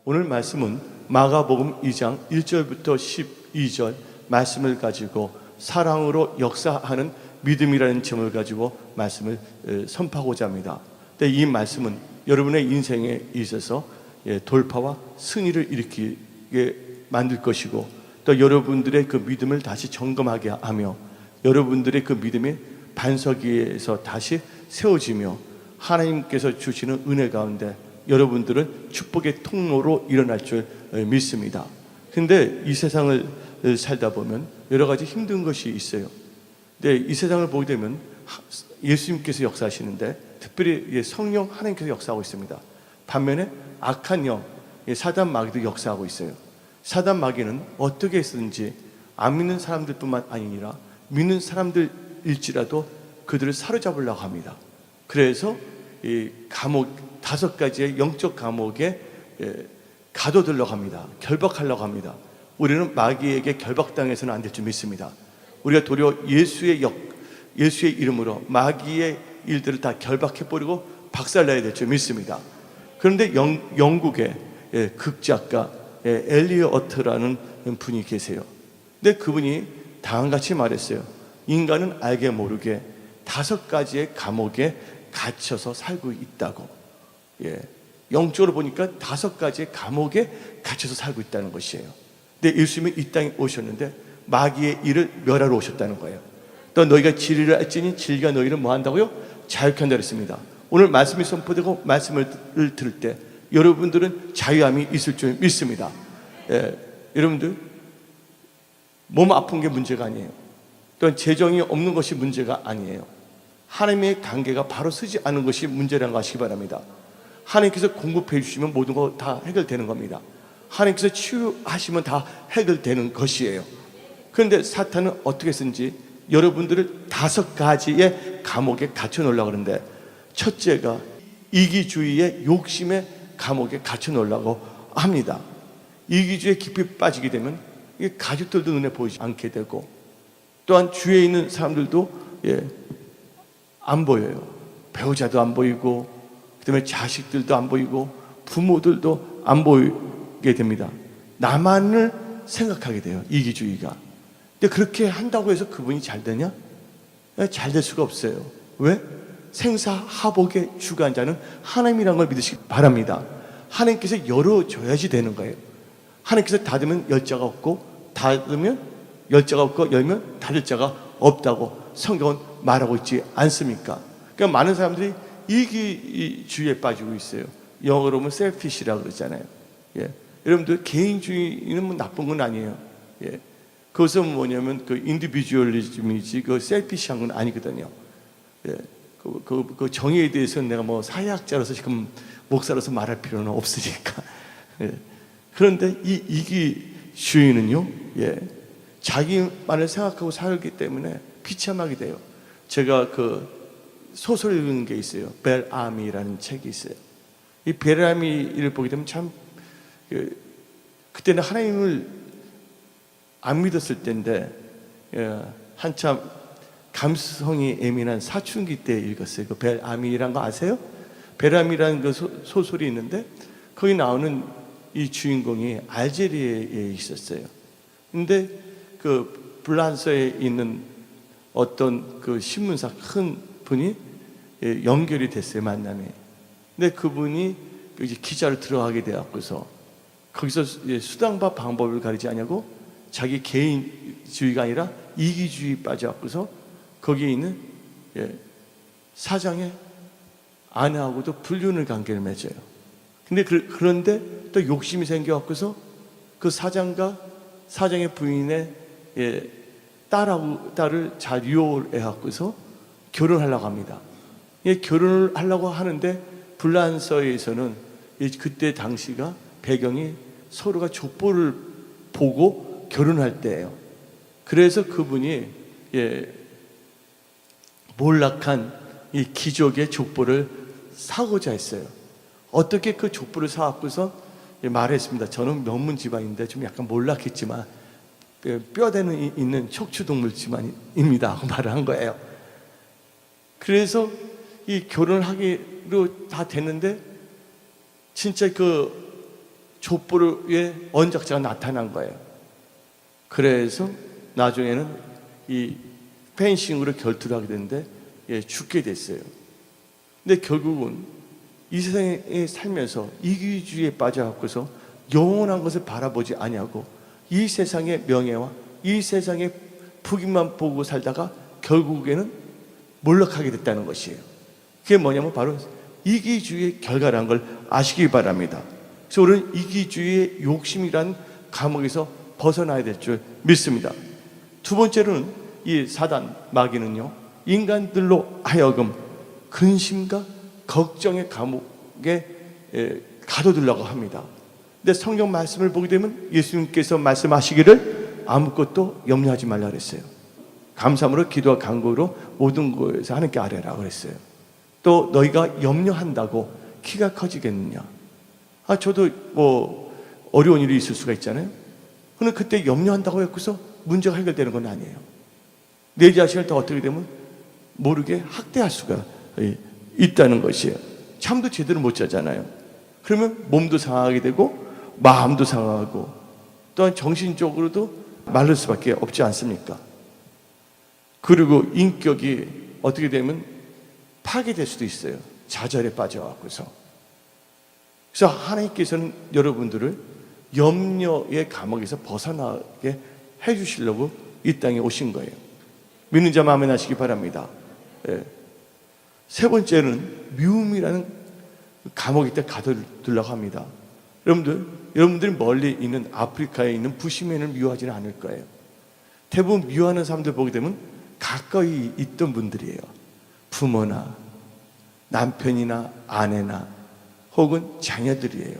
오늘 말씀은 마가복음 2장 1절부터 12절 말씀을 가지고 사랑으로 역사하는 믿음이라는 점을 가지고 말씀을 선포하고자 합니다. 근데 이 말씀은 여러분의 인생에 있어서 돌파와 승리를 일으키게 만들 것이고, 또 여러분들의 그 믿음을 다시 점검하게 하며 여러분들의 그 믿음의 반석 위에서 다시 세워지며 하나님께서 주시는 은혜 가운데 여러분들은 축복의 통로로 일어날 줄 믿습니다. 근데 이 세상을 살다 보면 여러 가지 힘든 것이 있어요. 근데 이 세상을 보게 되면 예수님께서 역사하시는데 특별히 성령 하나님께서 역사하고 있습니다. 반면에 악한 영, 사단 마귀도 역사하고 있어요. 사단 마귀는 어떻게 했든지 안 믿는 사람들뿐만 아니라 믿는 사람들일지라도 그들을 사로잡으려고 합니다. 그래서 이 감옥 5가지의 영적 감옥에 가둬들려고 합니다. 결박하려고 합니다. 우리는 마귀에게 결박당해서는 안 될 줄 믿습니다. 우리가 도리어 예수의 이름으로 마귀의 일들을 다 결박해버리고 박살내야 될 줄 믿습니다. 그런데 영국의 극작가 엘리어트라는 분이 계세요. 근데 그분이 다음같이 말했어요. 인간은 알게 모르게 5가지의 감옥에 갇혀서 살고 있다고. 영적으로 보니까 5가지의 감옥에 갇혀서 살고 있다는 것이에요. 근데 예수님이 이 땅에 오셨는데 마귀의 일을 멸하러 오셨다는 거예요. 또 너희가 진리를 알지니 진리가 너희를 뭐 한다고요? 자유케 한다 그랬습니다. 오늘 말씀이 선포되고 말씀을 들을 때 여러분들은 자유함이 있을 줄 믿습니다. 여러분들 몸 아픈 게 문제가 아니에요. 또한 재정이 없는 것이 문제가 아니에요. 하나님의 관계가 바로 서지 않은 것이 문제라는 거 아시기 바랍니다. 하나님께서 공급해 주시면 모든 거 다 해결되는 겁니다. 하나님께서 치유하시면 다 해결되는 것이에요. 그런데 사탄은 어떻게 했는지 여러분들을 5가지의 감옥에 갇혀 놓으려고 하는데, 첫째가 이기주의의 욕심의 감옥에 갇혀 놓으려고 합니다. 이기주의에 깊이 빠지게 되면 가족들도 눈에 보이지 않게 되고, 또한 주위에 있는 사람들도 안 보여요. 배우자도 안 보이고, 그다음에 자식들도 안 보이고, 부모들도 안 보이게 됩니다. 나만을 생각하게 돼요, 이기주의가. 근데 그렇게 한다고 해서 그분이 잘 되냐? 잘 될 수가 없어요. 왜? 생사하복의 주관자는 하나님이라는 걸 믿으시기 바랍니다. 하나님께서 열어줘야지 되는 거예요. 하나님께서 닫으면 열 자가 없고, 닫으면 열 자가 없고, 열면 닫을 자가 없다고 성경은 말하고 있지 않습니까? 그러니까 많은 사람들이 이기주의에 빠지고 있어요. 영어로 하면 셀피시라고 그러잖아요. 여러분들 개인주의는 뭐 나쁜 건 아니에요. 그것은 뭐냐면 그 인디비주얼리즘이지 그 셀피시한 건 아니거든요. 그 정의에 대해서는 내가 뭐 사회학자로서 지금 목사로서 말할 필요는 없으니까. 그런데 이 이기주의는요, 자기만을 생각하고 살기 때문에 비참하게 돼요. 제가 그 소설 읽은 게 있어요. 벨아미라는 책이 있어요. 이 벨아미를 보게 되면 참 그때는 하나님을 안 믿었을 때인데 한참 감성이 예민한 사춘기 때 읽었어요. 그 벨아미라는 거 아세요? 벨아미라는 그 소설이 있는데 거기 나오는 이 주인공이 알제리에 있었어요. 근데 그 프랑스에 있는 어떤 그 신문사 큰 분이 연결이 됐어요, 만남이. 근데 그분이 이제 기자로 들어가게 되었고서 거기서 수단과 방법을 가리지 않냐고 자기 개인주의가 아니라 이기주의 빠져갖고서 거기에 있는 사장의 아내하고도 불륜의 관계를 맺어요. 근데 그런데 또 욕심이 생겨갖고서 그 사장과 사장의 부인의 딸을 잘 유혹해갖고서 결혼하려고 합니다. 결혼을 하려고 하는데 불란서에서는 그때 당시가 배경이 서로가 족보를 보고 결혼할 때예요. 그래서 그분이 몰락한 이 귀족의 족보를 사고자 했어요. 어떻게 그 족보를 사갖고서 말했습니다. 저는 명문 집안인데 좀 약간 몰락했지만 뼈대는 있는 척추동물 집안입니다 하고 말을 한 거예요. 그래서 이 결혼을 하기로 다 됐는데 진짜 그 족보의 언작자가 나타난 거예요. 그래서 나중에는 이 펜싱으로 결투를 하게 됐는데 죽게 됐어요. 근데 결국은 이 세상에 살면서 이기주의에 빠져갖고서 영원한 것을 바라보지 아니하고 이 세상의 명예와 이 세상의 부귀만 보고 살다가 결국에는 몰락하게 됐다는 것이에요. 그게 뭐냐면 바로 이기주의의 결과라는 걸 아시기 바랍니다. 그래서 우리는 이기주의의 욕심이란 감옥에서 벗어나야 될 줄 믿습니다. 두 번째로는 이 사단 마귀는요, 인간들로 하여금 근심과 걱정의 감옥에 가둬두려고 합니다. 근데 성경 말씀을 보게 되면 예수님께서 말씀하시기를 아무것도 염려하지 말라 그랬어요. 감사함으로 기도와 간구로 모든 것에서 하나님께 아뢰라 그랬어요. 또 너희가 염려한다고 키가 커지겠느냐? 저도 뭐 어려운 일이 있을 수가 있잖아요. 그런데 그때 염려한다고 해서 문제가 해결되는 건 아니에요. 내 자신을 더 어떻게 되면 모르게 학대할 수가 있다는 것이에요. 잠도 제대로 못 자잖아요. 그러면 몸도 상하게 되고 마음도 상하고 또한 정신적으로도 마를 수밖에 없지 않습니까? 그리고 인격이 어떻게 되면 파괴될 수도 있어요. 좌절에 빠져갖고서. 그래서 하나님께서는 여러분들을 염려의 감옥에서 벗어나게 해주시려고 이 땅에 오신 거예요. 믿는 자 마음에 나시기 바랍니다. 세 번째는 미움이라는 감옥에 가둬두려고 합니다. 여러분들이 멀리 있는 아프리카에 있는 부시맨을 미워하지는 않을 거예요. 대부분 미워하는 사람들 보게 되면 가까이 있던 분들이에요. 부모나 남편이나 아내나 혹은 자녀들이에요.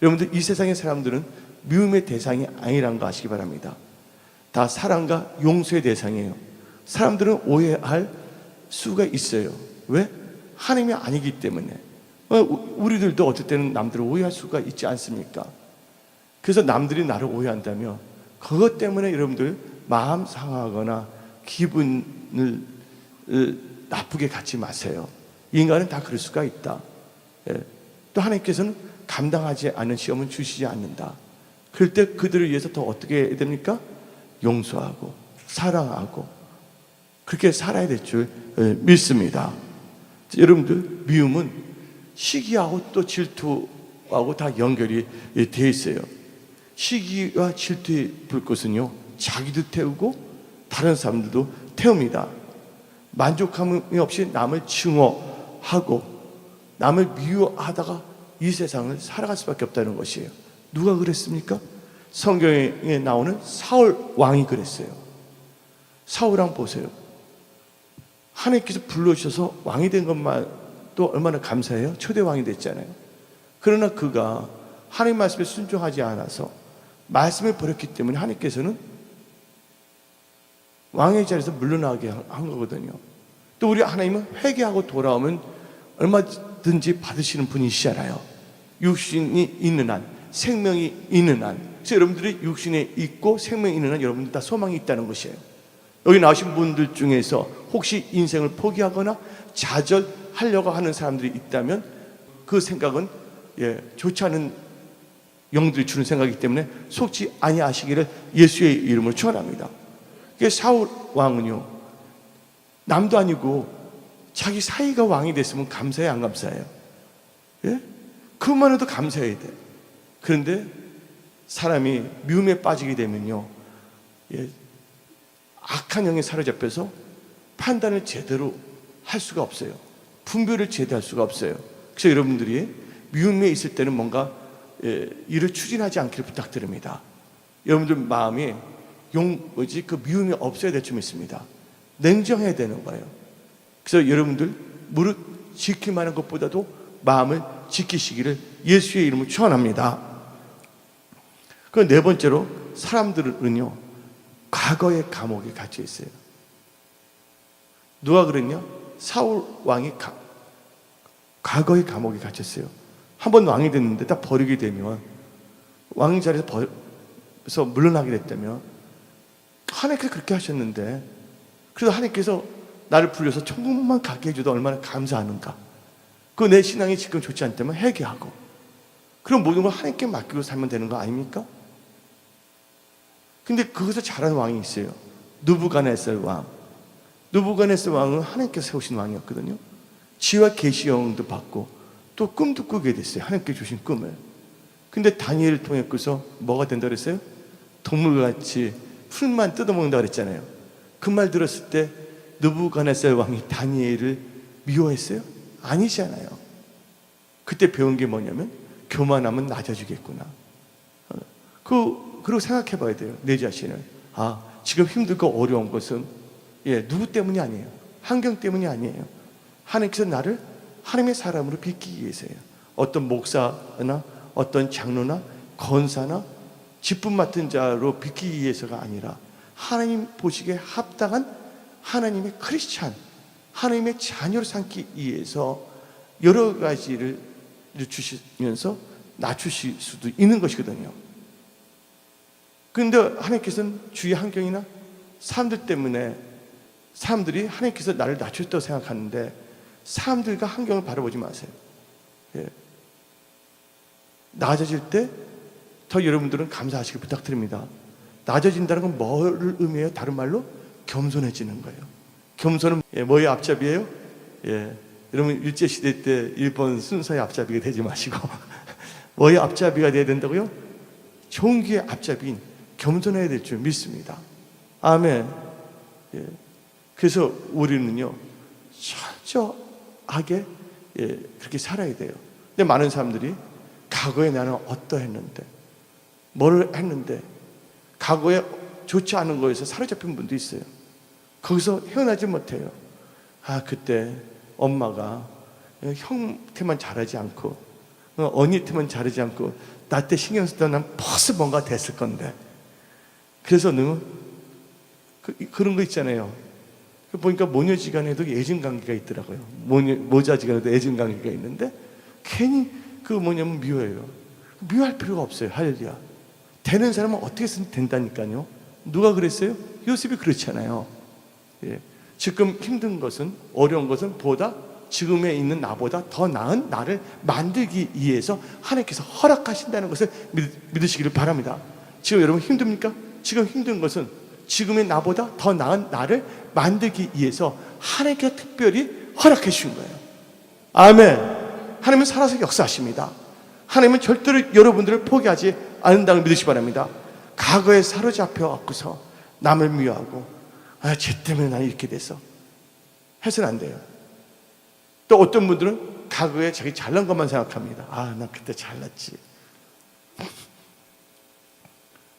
여러분들 이 세상의 사람들은 미움의 대상이 아니라는 거 아시기 바랍니다. 다 사랑과 용서의 대상이에요. 사람들은 오해할 수가 있어요. 왜? 하나님이 아니기 때문에. 우리들도 어떨 때는 남들을 오해할 수가 있지 않습니까? 그래서 남들이 나를 오해한다면 그것 때문에 여러분들 마음 상하거나 기분을 나쁘게 갖지 마세요. 인간은 다 그럴 수가 있다. 또 하나님께서는 감당하지 않은 시험은 주시지 않는다. 그럴 때 그들을 위해서 더 어떻게 해야 됩니까? 용서하고 사랑하고 그렇게 살아야 될 줄 믿습니다. 여러분들 미움은 시기하고 또 질투하고 다 연결이 되어 있어요. 시기와 질투의 불꽃은요, 자기도 태우고 다른 사람들도 태웁니다. 만족함이 없이 남을 증오하고 남을 미워하다가 이 세상을 살아갈 수밖에 없다는 것이에요. 누가 그랬습니까? 성경에 나오는 사울 왕이 그랬어요. 사울 왕 보세요. 하나님께서 불러주셔서 왕이 된 것만 또 얼마나 감사해요? 초대 왕이 됐잖아요. 그러나 그가 하나님 말씀에 순종하지 않아서 말씀을 버렸기 때문에 하나님께서는 왕의 자리에서 물러나게 한 거거든요. 또 우리 하나님은 회개하고 돌아오면 얼마든지 받으시는 분이시잖아요. 육신이 있는 한, 생명이 있는 한. 그래서 여러분들이 육신에 있고 생명이 있는 한 여러분들 다 소망이 있다는 것이에요. 여기 나오신 분들 중에서 혹시 인생을 포기하거나 좌절하려고 하는 사람들이 있다면 그 생각은 좋지 않은 영들이 주는 생각이기 때문에 속지 아니하시기를 예수의 이름으로 축원합니다. 사울 왕은요, 남도 아니고 자기 사이가 왕이 됐으면 감사해 안 감사해요? 그것만 해도 감사해야 돼. 그런데 사람이 미움에 빠지게 되면요, 악한 영에 사로잡혀서 판단을 제대로 할 수가 없어요. 분별을 제대로 할 수가 없어요. 그래서 여러분들이 미움에 있을 때는 뭔가 일을 추진하지 않기를 부탁드립니다. 여러분들 마음이 그 미움이 없어야 될 줄 믿습니다. 냉정해야 되는 거예요. 그래서 여러분들 무릇 지킬 만한 것보다도 마음을 지키시기를 예수의 이름으로 축원합니다. 그 네 번째로 사람들은요, 과거의 감옥에 갇혀 있어요. 누가 그랬냐? 사울 왕이 과거의 감옥에 갇혔어요. 한번 왕이 됐는데 딱 버리게 되면, 왕 자리에서 물러나게 됐다면 하나님께서 그렇게 하셨는데, 그래서 하나님께서 나를 불려서 천국만 가게 해줘도 얼마나 감사하는가. 그 내 신앙이 지금 좋지 않다면 회개하고 그럼 모든 걸 하나님께 맡기고 살면 되는 거 아닙니까? 근데 그것을 잘하는 왕이 있어요. 느부갓네살 왕. 느부갓네살 왕은 하나님께서 세우신 왕이었거든요. 지와 계시 영도 받고 또 꿈도 꾸게 됐어요. 하나님께 주신 꿈을. 근데 다니엘을 통해서 뭐가 된다 그랬어요? 동물같이 풀만 뜯어먹는다 그랬잖아요. 그 말 들었을 때 느부갓네살 왕이 다니엘을 미워했어요? 아니잖아요. 그때 배운 게 뭐냐면 교만하면 낮아지겠구나. 그리고 생각해 봐야 돼요. 내 자신을. 지금 힘들고 어려운 것은 누구 때문이 아니에요. 환경 때문이 아니에요. 하나님께서 나를 하나님의 사람으로 빚기 위해서예요. 어떤 목사나 어떤 장로나 권사나 직분 맡은 자로 빚기 위해서가 아니라 하나님 보시기에 합당한 하나님의 크리스찬, 하나님의 자녀를 삼기 위해서 여러 가지를 주시면서 낮추실 수도 있는 것이거든요. 그런데 하나님께서는 주위 환경이나 사람들 때문에 사람들이 하나님께서 나를 낮추셨다고 생각하는데 사람들과 환경을 바라보지 마세요. 낮아질 때 더 여러분들은 감사하시길 부탁드립니다. 낮아진다는 건 뭘 의미해요? 다른 말로 겸손해지는 거예요. 겸손은 뭐의 앞잡이에요? 여러분 일제시대 때 일본 순서의 앞잡이가 되지 마시고 뭐의 앞잡이가 돼야 된다고요? 종기의 앞잡이인 겸손해야 될 줄 믿습니다. 아멘. 그래서 우리는요 철저하게 그렇게 살아야 돼요. 근데 많은 사람들이 과거에 나는 어떠했는데 뭘 했는데 과거에 좋지 않은 거에서 사로잡힌 분도 있어요. 거기서 헤어나지 못해요. 그때 엄마가 형한테만 잘하지 않고 언니한테만 잘하지 않고 나 때 신경 쓰다 난 벌써 뭔가 됐을 건데. 그래서 그런 거 있잖아요. 보니까 모녀지간에도 애증관계가 있더라고요. 모자지간에도 애증관계가 있는데 괜히 미워해요. 미워할 필요가 없어요. 할렐루야. 되는 사람은 어떻게 쓰면 된다니까요. 누가 그랬어요? 요셉이 그렇잖아요. 지금 힘든 것은, 어려운 것은 보다 지금에 있는 나보다 더 나은 나를 만들기 위해서 하나님께서 허락하신다는 것을 믿으시기를 바랍니다. 지금 여러분 힘듭니까? 지금 힘든 것은 지금의 나보다 더 나은 나를 만들기 위해서 하나님께서 특별히 허락해 주신 거예요. 아멘. 하나님은 살아서 역사하십니다. 하나님은 절대로 여러분들을 포기하지 않는다는 믿으시기 바랍니다. 과거에 사로잡혀 갖고서 남을 미워하고 쟤 때문에 나 이렇게 돼서 해서는 안 돼요. 또 어떤 분들은 과거에 자기 잘난 것만 생각합니다. 나 그때 잘났지.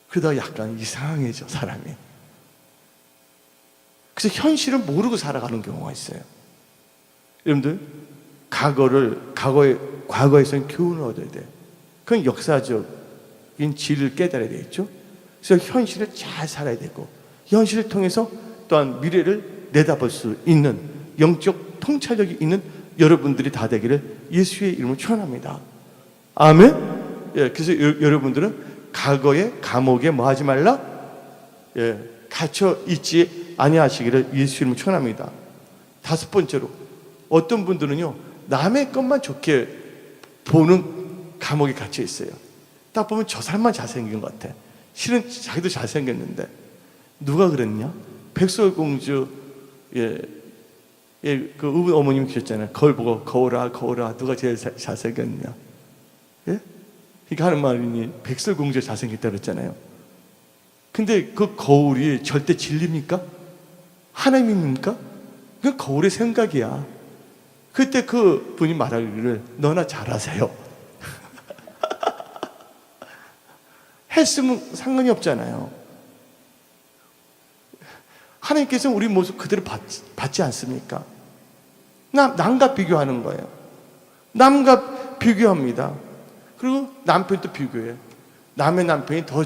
그러다가 약간 이상해져 사람이. 그래서 현실을 모르고 살아가는 경우가 있어요. 여러분들 과거에서는 교훈을 얻어야 돼요. 그건 역사적인 진리를 깨달아야 되겠죠. 그래서 현실을 잘 살아야 되고 현실을 통해서 또한 미래를 내다볼 수 있는 영적 통찰력이 있는 여러분들이 다 되기를 예수의 이름으로 축원합니다. 아멘. 그래서 여러분들은 과거의 감옥에 뭐 하지 말라? 갇혀 있지 아니하시기를 예수의 이름으로 축원합니다. 다섯 번째로 어떤 분들은요 남의 것만 좋게 보는 감옥에 갇혀 있어요. 딱 보면 저 사람만 잘생긴 것 같아. 실은 자기도 잘생겼는데 누가 그랬냐? 백설공주 그 어머님이 계셨잖아요. 거울 보고 거울아 누가 제일 잘생겼냐? 그러니까 하는 말이니 백설공주가 잘생겼다 그랬잖아요. 근데 그 거울이 절대 진리입니까? 하나님입니까? 그 거울의 생각이야. 그때 그 분이 말하기를 너나 잘하세요. 했으면 상관이 없잖아요. 하나님께서는 우리 모습 그대로 받지 않습니까? 남과 비교하는 거예요. 남과 비교합니다. 그리고 남편도 비교해요. 남의 남편이 더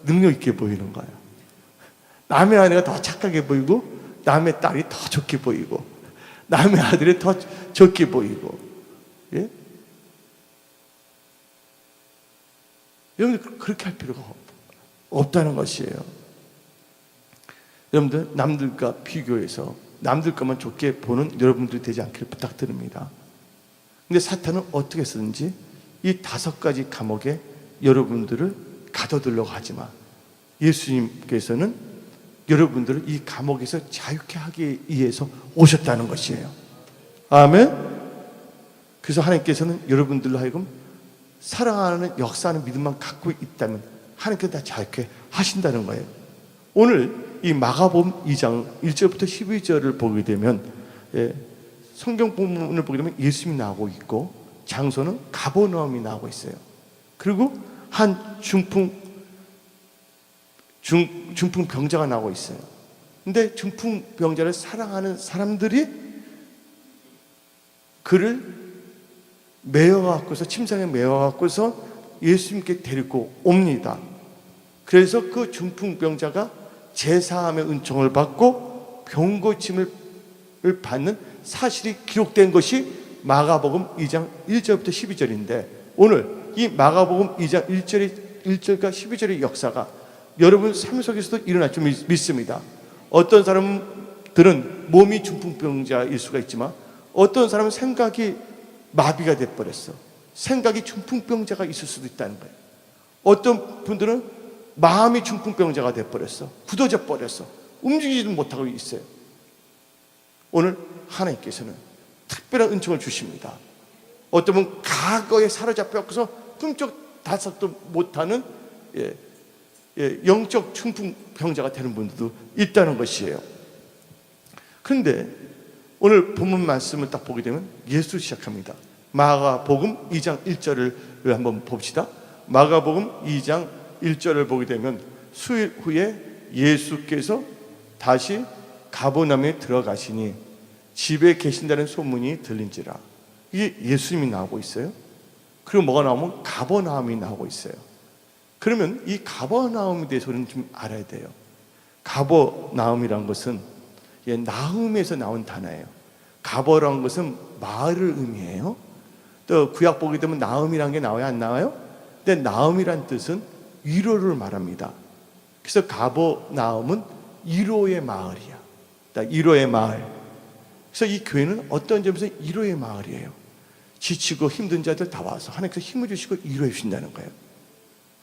능력 있게 보이는 거예요. 남의 아내가 더 착하게 보이고 남의 딸이 더 좋게 보이고 남의 아들이 더 좋게 보이고. 여러분들 그렇게 할 필요가 없다는 것이에요. 여러분들 남들과 비교해서 남들 것만 좋게 보는 여러분들이 되지 않기를 부탁드립니다. 근데 사탄은 어떻게 쓰는지 이 5가지 감옥에 여러분들을 가둬두려고 하지 마. 예수님께서는 여러분들을 이 감옥에서 자유케 하기 위해서 오셨다는 것이에요. 아멘. 그래서 하나님께서는 여러분들로 하여금 사랑하는, 역사하는 믿음만 갖고 있다면 하나님께서 다 자유케 하신다는 거예요. 오늘 이 마가복음 2장 1절부터 12절을 보게 되면, 성경 본문을 보게 되면 예수님이 나오고 있고 장소는 가버나움이 나오고 있어요. 그리고 한 중풍 병자가 나오고 있어요. 근데 중풍 병자를 사랑하는 사람들이 그를 메어갖고서, 침상에 메어갖고서 예수님께 데리고 옵니다. 그래서 그 중풍 병자가 제사함의 은총을 받고 병고침을 받는 사실이 기록된 것이 마가복음 2장 1절부터 12절인데, 오늘 이 마가복음 2장 1절과 12절의 역사가 여러분 삶 속에서도 일어날 줄 믿습니다. 어떤 사람들은 몸이 중풍병자일 수가 있지만 어떤 사람은 생각이 마비가 돼버렸어. 생각이 중풍병자가 있을 수도 있다는 거예요. 어떤 분들은 마음이 중풍병자가 돼버렸어. 굳어져 버렸어. 움직이지도 못하고 있어요. 오늘 하나님께서는 특별한 은총을 주십니다. 어떤 분은 과거에 사로잡혀서 꿈쩍달싹도 못하는 영적 중풍병자가 되는 분들도 있다는 것이에요. 그런데 오늘 본문 말씀을 딱 보게 되면 예수 시작합니다. 마가복음 2장 1절을 한번 봅시다. 마가복음 2장 1절을 보게 되면, 수일 후에 예수께서 다시 가버나움에 들어가시니 집에 계신다는 소문이 들린지라. 이게 예수님이 나오고 있어요. 그리고 뭐가 나오면 가버나움이 나오고 있어요. 그러면 이 가버나움에 대해서 우리는 좀 알아야 돼요. 가버나움이란 것은 나음에서 나온 단어예요. 가버라는 것은 마을을 의미해요. 또 구약 보게 되면 나음이라는 게 나와요, 안 나와요? 근데 나음이란 뜻은 위로를 말합니다. 그래서 가버나움은 위로의 마을이야. 위로의 마을. 그래서 이 교회는 어떤 점에서 위로의 마을이에요. 지치고 힘든 자들 다 와서 하나님께서 힘을 주시고 위로해 주신다는 거예요.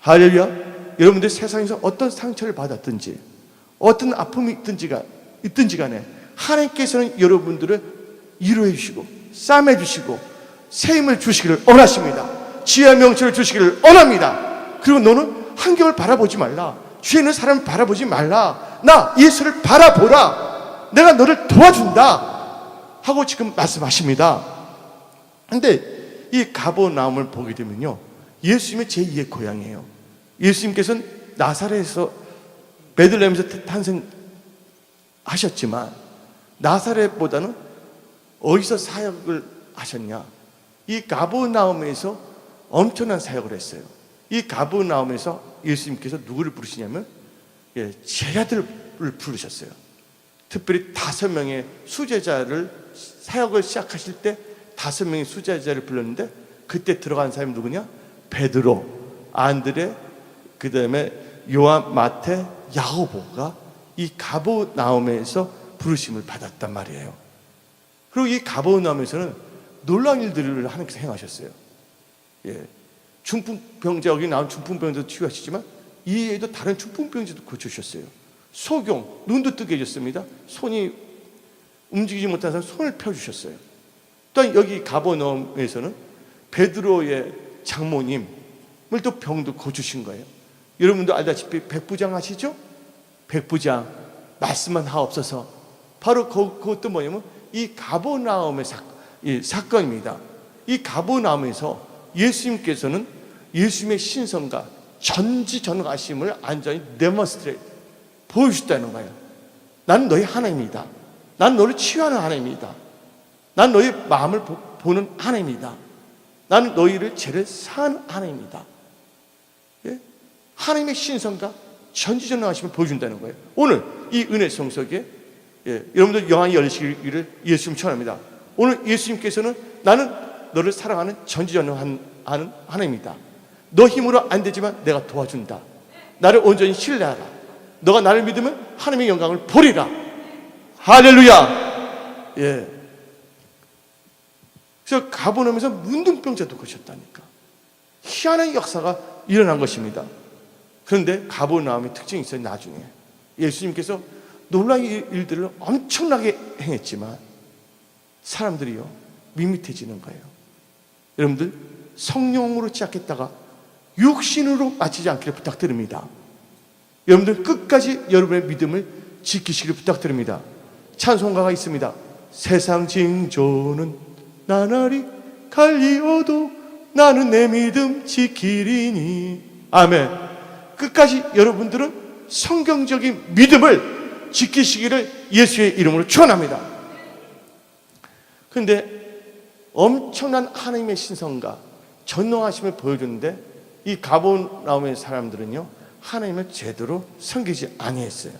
할렐루야. 여러분들 세상에서 어떤 상처를 받았든지 어떤 아픔이 있든지 간에 하나님께서는 여러분들을 위로해 주시고 싸매 주시고 새 힘을 주시기를 원하십니다. 지혜와 명철을 주시기를 원합니다. 그리고 너는 환경을 바라보지 말라. 주위에 있는 사람을 바라보지 말라. 나 예수를 바라보라. 내가 너를 도와준다 하고 지금 말씀하십니다. 근데 이 가버나움을 보게 되면요, 예수님의 제2의 고향이에요. 예수님께서는 나사렛에서, 베들레헴에서 탄생하셨지만 나사렛보다는 어디서 사역을 하셨냐? 이 가버나움에서 엄청난 사역을 했어요. 이 가버나움에서 예수님께서 누구를 부르시냐면 제자들을 부르셨어요. 특별히 5명의 수제자를, 사역을 시작하실 때 5명의 수제자를 불렀는데, 그때 들어간 사람이 누구냐? 베드로, 안드레, 그 다음에 요한, 마태, 야고보가 이 가버나움에서 부르심을 받았단 말이에요. 그리고 이 가버나움에서는 놀라운 일들을 하나님께서 행하셨어요. 중풍병자, 여기 나온 중풍병자도 치유하시지만 이외에도 다른 중풍병자도 고쳐주셨어요. 소경, 눈도 뜨게 해줬습니다. 손이 움직이지 못한 사람 손을 펴주셨어요. 또한 여기 가버나움에서는 베드로의 장모님을 또 병도 고치신 거예요. 여러분도 알다시피 백부장 아시죠? 백부장 말씀만 하옵소서. 바로 그것도 뭐냐면 이 가버나움의 사건입니다. 이 가버나움에서 예수님께서는 예수님의 신성과 전지전능하심을 완전히 데몬스트레이트 보여주셨다는 거예요. 나는 너희 하나님이다. 난 너를 치유하는 하나님이다. 난 너희 마음을 보는 하나님이다. 나는 너희를 죄를 사하는 하나님이다. 하나님의 신성과 전지전능하심을 보여준다는 거예요. 오늘 이 은혜 성석에 여러분들 영안이 열리시기를 예수님 축원합니다. 오늘 예수님께서는 나는 너를 사랑하는 전지전능한 하나님이다. 너 힘으로 안 되지만 내가 도와준다. 나를 온전히 신뢰하라. 너가 나를 믿으면 하나님의 영광을 보리라. 할렐루야. 그래서 가버나움에서 문둥병자도 고쳤다니까. 희한한 역사가 일어난 것입니다. 그런데 가버나움의 특징이 있어요. 나중에 예수님께서 놀라운 일들을 엄청나게 행했지만 사람들이요 밋밋해지는 거예요. 여러분들 성령으로 시작했다가 육신으로 마치지 않기를 부탁드립니다. 여러분들 끝까지 여러분의 믿음을 지키시기를 부탁드립니다. 찬송가가 있습니다. 세상 징조는 나날이 갈리어도 나는 내 믿음 지키리니. 아멘. 끝까지 여러분들은 성경적인 믿음을 지키시기를 예수의 이름으로 축원합니다. 그런데 엄청난 하나님의 신성과 전능하심을 보여주는데 이 가버나움의 사람들은요 하나님을 제대로 섬기지 아니했어요.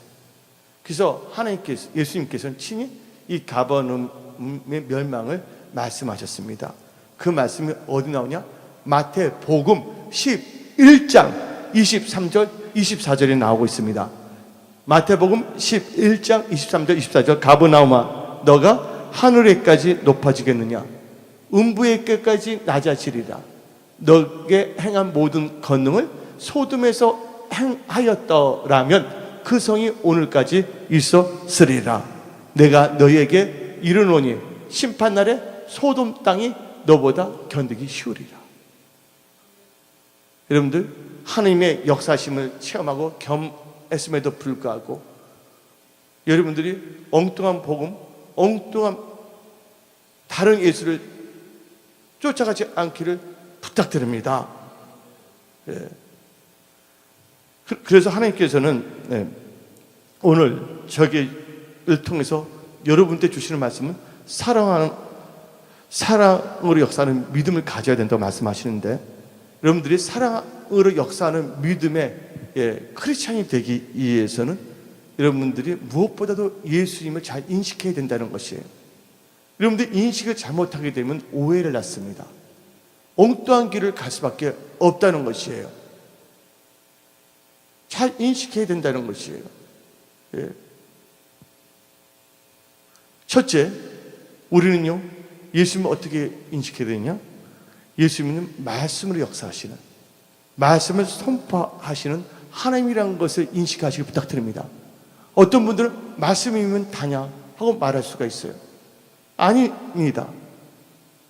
그래서 하나님께서 예수님께서는 친히 이 가버나움의 멸망을 말씀하셨습니다. 그 말씀이 어디 나오냐? 마태복음 11장 23절 24절에 나오고 있습니다. 마태복음 11장 23절 24절 가버나움아 너가 하늘에까지 높아지겠느냐? 음부에까지 낮아지리라. 너에게 행한 모든 권능을 소돔에서 행하였더라면 그 성이 오늘까지 있었으리라. 내가 너에게 이르노니 심판날에 소돔 땅이 너보다 견디기 쉬우리라. 여러분들 하나님의 역사심을 체험하고 겸했음에도 불구하고 여러분들이 엉뚱한 복음, 엉뚱한 다른 예수를 쫓아가지 않기를 부탁드립니다. 그래서 하나님께서는 오늘 저기를 통해서 여러분께 주시는 말씀은 사랑으로 역사하는 믿음을 가져야 된다고 말씀하시는데, 여러분들이 사랑으로 역사하는 믿음의 크리스찬이 되기 위해서는 여러분들이 무엇보다도 예수님을 잘 인식해야 된다는 것이에요. 여러분들 인식을 잘못하게 되면 오해를 낳습니다. 엉뚱한 길을 갈 수밖에 없다는 것이에요. 잘 인식해야 된다는 것이에요. 첫째, 우리는요 예수님을 어떻게 인식해야 되냐? 예수님은 말씀으로 역사하시는, 말씀을 선포하시는 하나님이라는 것을 인식하시길 부탁드립니다. 어떤 분들은 말씀이면 다냐 하고 말할 수가 있어요. 아닙니다.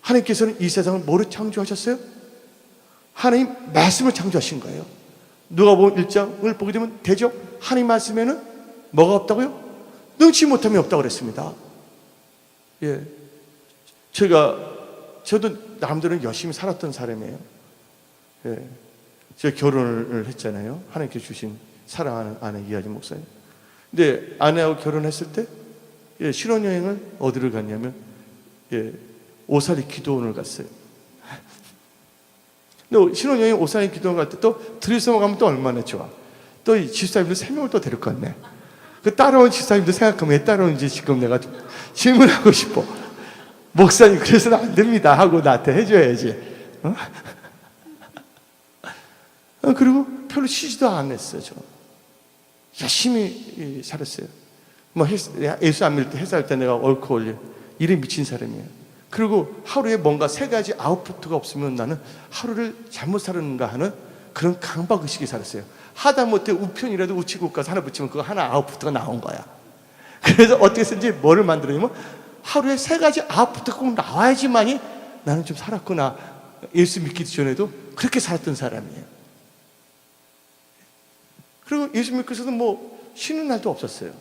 하나님께서는 이 세상을 뭐로 창조하셨어요? 하나님 말씀을 창조하신 거예요. 누가복음 1장을 보게 되면 되죠? 하나님 말씀에는 뭐가 없다고요? 능치 못함이 없다고 그랬습니다. 저도 남들은 열심히 살았던 사람이에요. 제가 결혼을 했잖아요. 하나님께 주신 사랑하는 아내 이하진 목사님. 근데 아내하고 결혼했을 때 신혼여행을 어디를 갔냐면 오사리 기도원을 갔어요. 근데 신혼여행 오사리 기도원 갈 때 또 드리스마 가면 또 얼마나 좋아. 또 이 집사님들 3명을 또 데리고 갔네. 그 따라온 집사님들 생각하면 왜 따라오는지 지금 내가 질문하고 싶어. 목사님 그래서는 안 됩니다 하고 나한테 해줘야지. 그리고 별로 쉬지도 않았어요. 저 열심히 살았어요. 뭐 예수 안 믿을 때 회사할 때 내가 옳고 올려 일에 미친 사람이에요. 그리고 하루에 뭔가 3가지 아웃풋가 없으면 나는 하루를 잘못 살았는가 하는 그런 강박의식이 살았어요. 하다못해 우편이라도 우체국 가서 하나 붙이면 그거 하나 아웃풋가 나온 거야. 그래서 어떻게 했는지 뭐를 만들었냐면 하루에 3가지 아웃풋가 꼭 나와야지만이 나는 좀 살았구나. 예수 믿기도 전에도 그렇게 살았던 사람이에요. 그리고 예수 믿고서도 뭐 쉬는 날도 없었어요.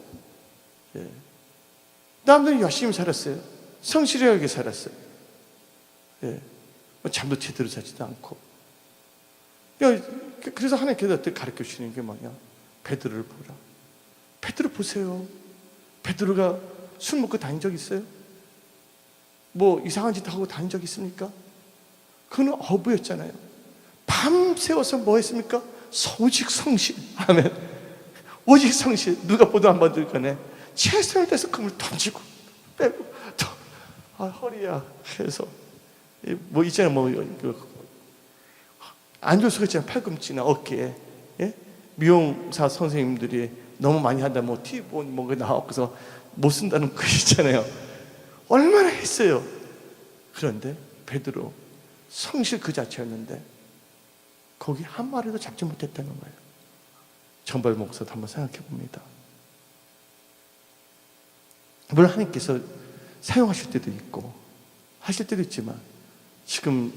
남들은 열심히 살았어요. 성실하게 살았어요. 잠도 제대로 자지도 않고. 그래서 하나님께서 가르쳐 주시는 게 뭐냐? 베드로를 보라. 베드로 보세요. 베드로가 술 먹고 다닌 적 있어요? 뭐 이상한 짓 하고 다닌 적 있습니까? 그는 어부였잖아요. 밤새워서 뭐 했습니까? 오직 성실. 아멘. 오직 성실. 누가 보도 한 번 들거네. 최선을 다해서 금을 던지고 빼고 또 허리야 해서 뭐 있잖아요. 뭐 안 좋을 수가 있잖아요. 팔꿈치나 어깨에. 미용사 선생님들이 너무 많이 한다 뭐 티본 뭐가 나와서 못 쓴다는 거 있잖아요. 얼마나 했어요. 그런데 베드로 성실 그 자체였는데 거기 한 마리도 잡지 못했다는 거예요. 정발 목사도 한번 생각해 봅니다. 물론 하나님께서 사용하실 때도 있고 하실 때도 있지만 지금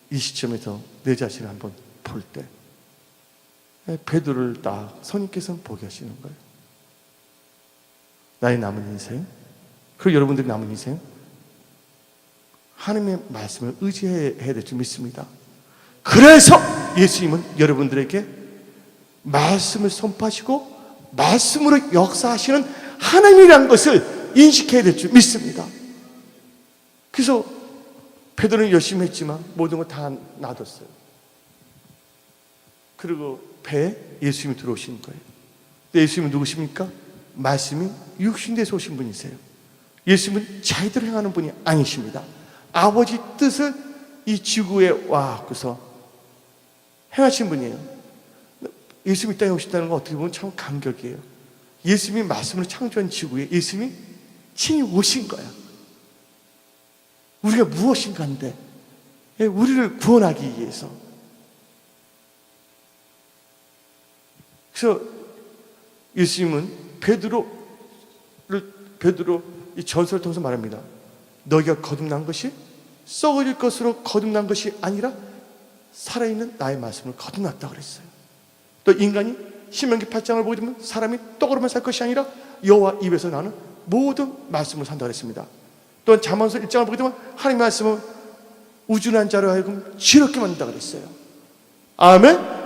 이 시점에서 내 자신을 한번 볼 때 베드로를 딱 성령께서는 보게 하시는 거예요. 나의 남은 인생, 그리고 여러분들의 남은 인생, 하나님의 말씀을 의지해야 될 줄 믿습니다. 그래서 예수님은 여러분들에게 말씀을 선포하시고 말씀으로 역사하시는 하나님이라는 것을 인식해야 될 줄 믿습니다. 그래서 베드로는 열심히 했지만 모든 걸 다 놔뒀어요. 그리고 배에 예수님이 들어오신 거예요. 근데 예수님은 누구십니까? 말씀이 육신돼서 오신 분이세요. 예수님은 자기대로 행하는 분이 아니십니다. 아버지 뜻을 이 지구에 와서 행하신 분이에요. 예수님이 이 땅에 오셨다는 건 어떻게 보면 참 감격이에요. 예수님이 말씀을 창조한 지구에 예수님이 친히 오신 거야. 우리가 무엇인가인데 우리를 구원하기 위해서. 그래서 예수님은 베드로 이 전설을 통해서 말합니다. 너희가 거듭난 것이 썩어질 것으로 거듭난 것이 아니라 살아있는 나의 말씀을 거듭났다고 그랬어요. 또 인간이 신명기 8장을 보게 되면 사람이 떡으로만 살 것이 아니라 여호와 입에서 나는 모든 말씀을 산다고 그랬습니다. 또한 잠언서 1장을 보게 되면 하나님의 말씀은 우준한 자로 하여금 지럽게 만든다고 그랬어요. 아멘.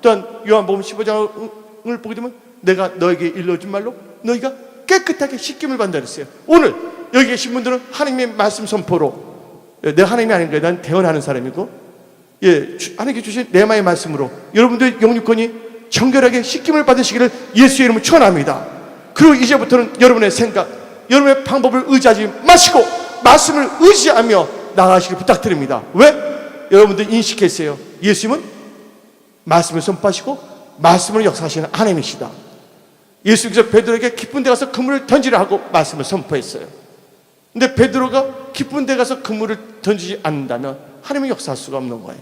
또한 요한복음 15장을 보게 되면 내가 너에게 일러준 말로 너희가 깨끗하게 씻김을 받는다 그랬어요. 오늘 여기 계신 분들은 하나님의 말씀 선포로 내가 하나님이 아닌 거예요. 난 대언하는 사람이고 하나님께 주신 레마의 말씀으로 여러분들의 영육권이 정결하게 씻김을 받으시기를 예수의 이름으로 축원합니다. 그리고 이제부터는 여러분의 생각, 여러분의 방법을 의지하지 마시고 말씀을 의지하며 나아가시길 부탁드립니다. 왜? 여러분들 인식했어요. 예수님은 말씀을 선포하시고 말씀을 역사하시는 하나님이시다. 예수님께서 베드로에게 깊은 데 가서 그물을 던지라 하고 말씀을 선포했어요. 근데 베드로가 깊은 데 가서 그물을 던지지 않는다면 하나님이 역사할 수가 없는 거예요.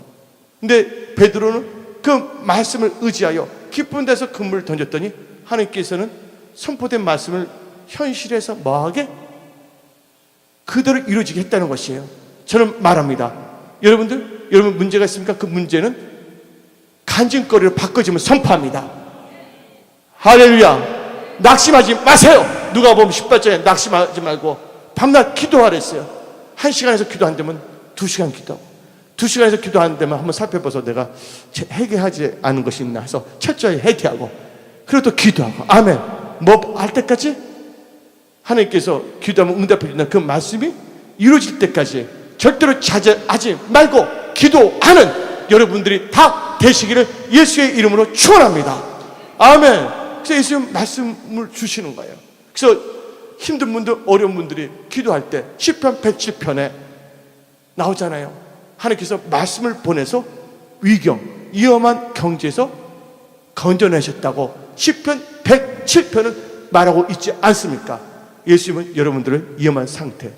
근데 베드로는 그 말씀을 의지하여 깊은 데서 그물을 던졌더니 하나님께서는 선포된 말씀을 현실에서 뭐하게? 그대로 이루어지게 했다는 것이에요. 저는 말합니다. 여러분 문제가 있습니까? 그 문제는 간증거리로 바꿔지면 선포합니다. 할렐루야. 낙심하지 마세요. 누가복음 18장에 낙심하지 말고 밤낮 기도하랬어요. 1시간에서 기도 안 되면 2시간 기도하고 2시간에서 기도 안 되면 한번 살펴봐서 내가 회개하지 않은 것이 있나 해서 철저히 회개하고 그리고 또 기도하고 아멘. 뭐 할 때까지 하나님께서 기도하면 응답해 준다. 그 말씀이 이루어질 때까지 절대로 자제하지 말고 기도하는 여러분들이 다 되시기를 예수의 이름으로 축원합니다. 아멘. 그래서 예수님 말씀을 주시는 거예요. 그래서 힘든 분들, 어려운 분들이 기도할 때 시편 107편에 나오잖아요. 하나님께서 말씀을 보내서 위경, 위험한 경지에서 건져내셨다고 시편 107편은 말하고 있지 않습니까? 예수님은 여러분들을 위험한 상태,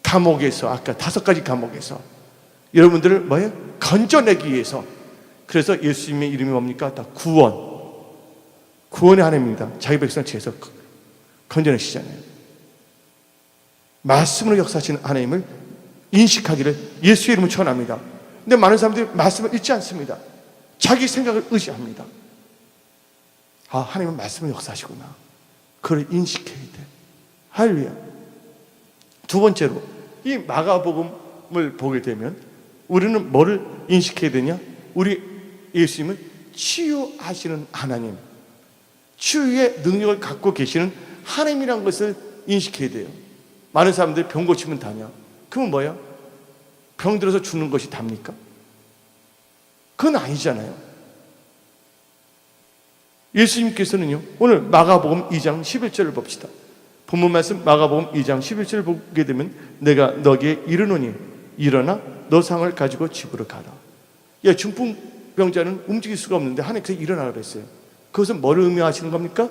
감옥에서 아까 5가지 감옥에서 여러분들을 뭐예요? 건져내기 위해서. 그래서 예수님의 이름이 뭡니까? 다 구원의 하나님입니다. 자기 백성 지에서 건져내시잖아요. 말씀으로 역사하시는 하나님을 인식하기를 예수의 이름으로 축원합니다. 근데 많은 사람들이 말씀을 읽지 않습니다. 자기 생각을 의지합니다. 아, 하나님은 말씀을 역사하시구나. 그걸 인식해야 돼. 할렐루야. 두 번째로 이 마가복음을 보게 되면 우리는 뭐를 인식해야 되냐? 우리 예수님은 치유하시는 하나님, 치유의 능력을 갖고 계시는 하나님이라는 것을 인식해야 돼요. 많은 사람들이 병 고치면 다냐? 그건 뭐야? 병 들어서 죽는 것이 답니까? 그건 아니잖아요. 예수님께서는요, 오늘 마가복음 2장 11절을 봅시다. 본문 말씀 마가복음 2장 11절을 보게 되면 내가 너에게 이르노니 일어나 너 상을 가지고 집으로 가라. 중풍병자는 움직일 수가 없는데 하나님께서 일어나라고 했어요. 그것은 뭐를 의미하시는 겁니까?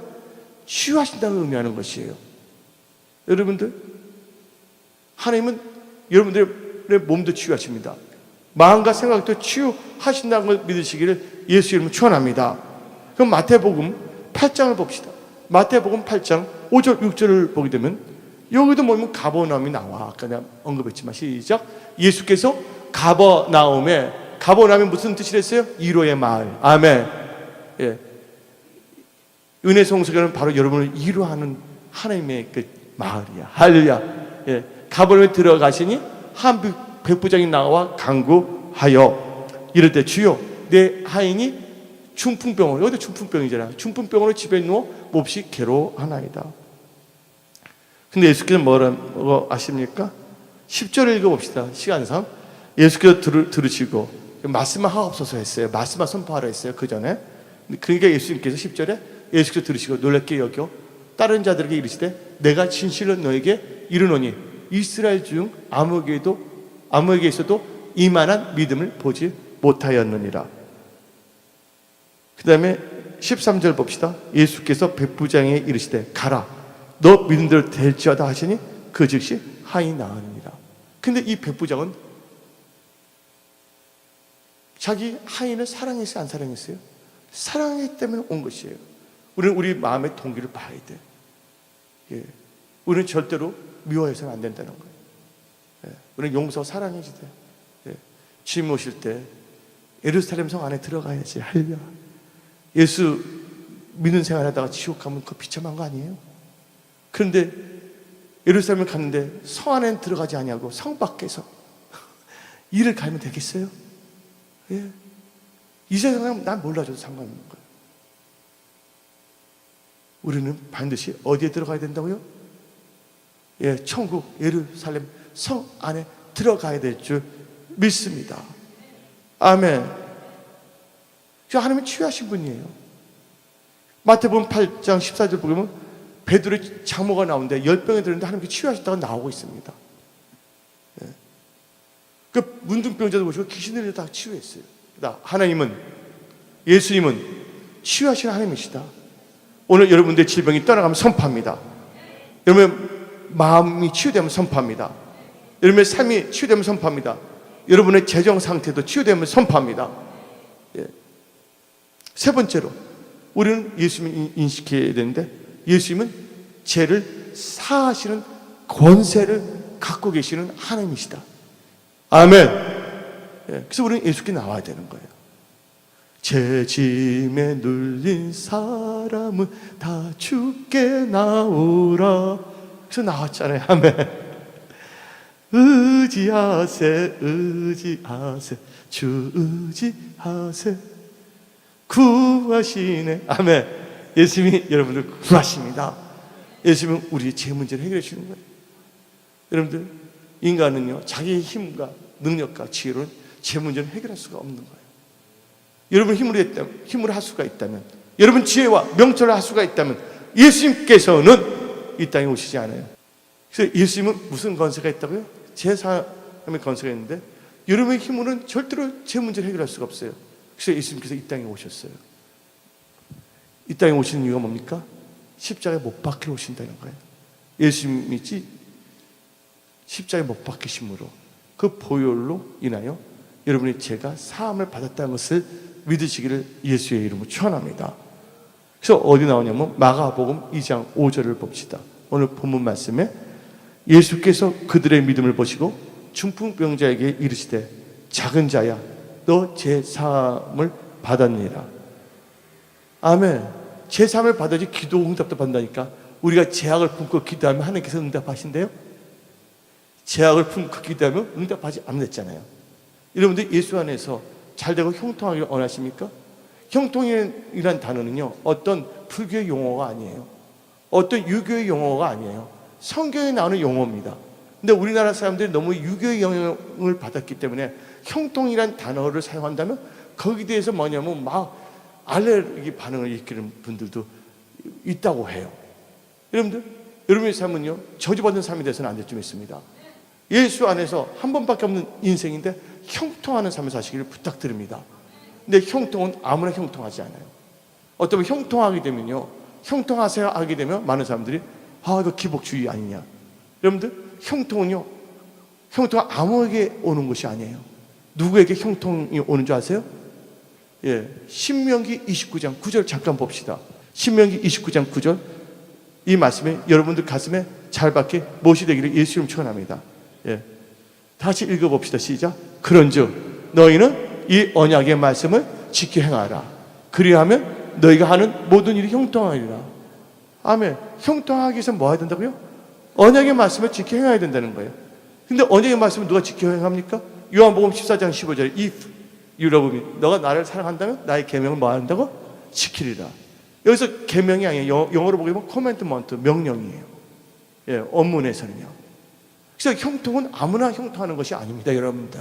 치유하신다는 의미하는 것이에요. 여러분들, 하나님은 여러분들의 몸도 치유하십니다. 마음과 생각도 치유하신다는 걸 믿으시기를 예수 이름으로 축원합니다. 그럼 마태복음 8장을 봅시다. 마태복음 8장 5절 6절을 보게 되면 여기도 뭐냐면 가버나움이 나와. 아까 내가 언급했지만 시작. 예수께서 가버나움이 무슨 뜻이랬어요? 위로의 마을. 아멘. 예. 은혜 성소교는 바로 여러분을 위로하는 하나님의 그 마을이야. 할렐루야. 예. 가버나움에 들어가시니 한 백부장이 나와 간구하여 이럴 때 주여 내 하인이 중풍병으로, 여기도 중풍병이잖아. 중풍병으로 집에 누워 몹시 괴로워하나이다. 근데 예수께서 뭐라고 아십니까? 10절을 읽어봅시다. 시간상 예수께서 들으시고 말씀만 하옵소서 했어요. 말씀만 선포하라 했어요. 그 전에. 그러니까 예수님께서 10절에 예수께서 들으시고 놀랍게 여겨 다른 자들에게 이르시되 내가 진실로 너에게 이르노니 이스라엘 중 아무에게 있어도 이만한 믿음을 보지 못하였느니라. 그 다음에 13절 봅시다. 예수께서 백부장에게 이르시되 가라 너 믿음대로 될지어다 하시니 그 즉시 하인이 나으니라. 근데 이 백부장은 자기 하인을 사랑했어요? 안 사랑했어요? 사랑했기 때문에 온 것이에요. 우리는 우리 마음의 동기를 봐야 돼. 예. 우리는 절대로 미워해서는 안 된다는 거예요. 예. 우리는 용서 사랑해야지 돼. 예. 주님 오실 때 예루살렘 성 안에 들어가야지. 할렐루야. 예수 믿는 생활하다가 지옥 가면 그거 비참한 거 아니에요? 그런데 예루살렘을 갔는데 성 안에는 들어가지 아니하고 성 밖에서 일을 가면 되겠어요? 예. 이 세상은 난 몰라줘도 상관없는 거예요. 우리는 반드시 어디에 들어가야 된다고요? 예, 천국 예루살렘 성 안에 들어가야 될 줄 믿습니다. 아멘. 하나님은 치유하신 분이에요. 마태복음 8장 14절 보면 베드로의 장모가 나오는데 열병이 들었는데 하나님께 치유하셨다고 나오고 있습니다. 예. 그 문둥병자도 보시고 귀신들을 다 치유했어요. 하나님은, 예수님은 치유하시는 하나님이시다. 오늘 여러분들의 질병이 떠나가면 선포합니다. 여러분의 마음이 치유되면 선포합니다. 여러분의 삶이 치유되면 선포합니다. 여러분의 재정 상태도 치유되면 선포합니다. 예. 세 번째로 우리는 예수님을 인식해야 되는데 예수님은 죄를 사하시는 권세를 갖고 계시는 하나님이시다. 아멘. 예. 그래서 우리는 예수께 나와야 되는 거예요. 죄짐에 눌린 사람은 다 주께 나오라. 그래서 나왔잖아요. 아멘. 의지하세 주 의지하세 구하시네. 아멘. 예수님이 여러분들 구하십니다. 예수님은 우리의 죄 문제를 해결해 주는 거예요. 여러분들 인간은요 자기의 힘과 능력과 지혜로는 죄 문제를 해결할 수가 없는 거예요. 여러분 힘으로 할 수가 있다면, 여러분 지혜와 명철을 할 수가 있다면 예수님께서는 이 땅에 오시지 않아요. 그래서 예수님은 무슨 권세가 있다고요? 제3의 권세가 있는데 여러분의 힘으로는 절대로 제 문제를 해결할 수가 없어요. 그래서 예수님께서 이 땅에 오셨어요. 이 땅에 오시는 이유가 뭡니까? 십자가에 못 박혀 오신다는 거예요. 예수님이 십자가에 못 박히심으로 그 보혈로 인하여 여러분의 죄가 사함을 받았다는 것을 믿으시기를 예수의 이름으로 축원합니다. 그래서 어디 나오냐면 마가복음 2장 5절을 봅시다. 오늘 본문 말씀에 예수께서 그들의 믿음을 보시고 중풍병자에게 이르시되 작은 자야 너 죄 사함을 받았느니라. 아멘. 죄 사함을 받아야지 기도 응답도 받는다니까. 우리가 죄악을 품고 기도하면 하나님께서 응답하신대요. 죄악을 품고 기도하면 응답하지 않았잖아요. 여러분들 예수 안에서 잘되고 형통하기를 원하십니까? 형통이라는 단어는요 어떤 불교의 용어가 아니에요. 어떤 유교의 용어가 아니에요. 성경에 나오는 용어입니다. 근데 우리나라 사람들이 너무 유교의 영향을 받았기 때문에 형통이라는 단어를 사용한다면 거기에 대해서 뭐냐면 막 알레르기 반응을 일으키는 분들도 있다고 해요. 여러분들 여러분의 삶은요 저주받은 삶이 돼서는 안 될 줄 믿습니다. 예수 안에서 한 번밖에 없는 인생인데 형통하는 삶을 사시기를 부탁드립니다. 근데 형통은 아무나 형통하지 않아요. 어쩌면 형통하게 되면요 형통하세요 하게 되면 많은 사람들이 이거 기복주의 아니냐. 여러분들 형통은요 형통은 아무에게 오는 것이 아니에요. 누구에게 형통이 오는 줄 아세요? 예, 신명기 29장 9절 잠깐 봅시다. 신명기 29장 9절, 이 말씀에 여러분들 가슴에 잘 박혀 못이 되기를 예수 이름 축원합니다. 예, 다시 읽어봅시다. 시작. 그런즉 너희는 이 언약의 말씀을 지켜 행하라. 그리하면 너희가 하는 모든 일이 형통하리라. 아멘. 형통하기 위해서 뭐 해야 된다고요? 언약의 말씀을 지켜 행해야 된다는 거예요. 근데 언약의 말씀을 누가 지켜 행합니까? 요한복음 14장 15절에 If you love me, 너가 나를 사랑한다면 나의 계명을 뭐 한다고? 지키리라. 여기서 계명이 아니에요. 영어로 보게 보면 commandment, 명령이에요. 예, 원문에서는요. 그래서 형통은 아무나 형통하는 것이 아닙니다, 여러분들.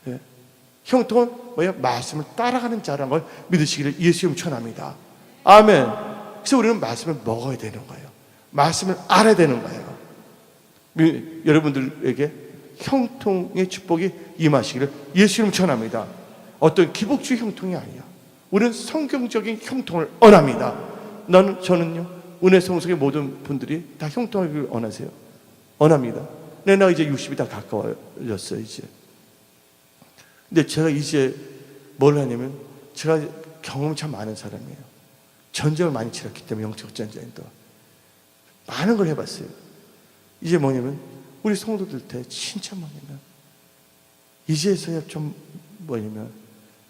예, 형통은 뭐예요? 말씀을 따라가는 자라는 걸 믿으시기를 예수 이름 축원합니다. 아멘. 그래서 우리는 말씀을 먹어야 되는 거예요. 말씀을 알아야 되는 거예요. 여러분들에게 형통의 축복이 임하시기를 예수 이름 축원합니다. 어떤 기복주의 형통이 아니야. 우리는 성경적인 형통을 원합니다. 저는요, 은혜 성속의 모든 분들이 다 형통하기를 원하세요. 원합니다. 내가 이제 60이 다 가까워졌어요, 이제. 근데 제가 이제 뭘 하냐면, 제가 경험이 참 많은 사람이에요. 전쟁을 많이 치렀기 때문에, 영적 전쟁도 많은 걸 해봤어요. 이제 뭐냐면, 우리 성도들한테 진짜 뭐냐면, 이제서야 좀 뭐냐면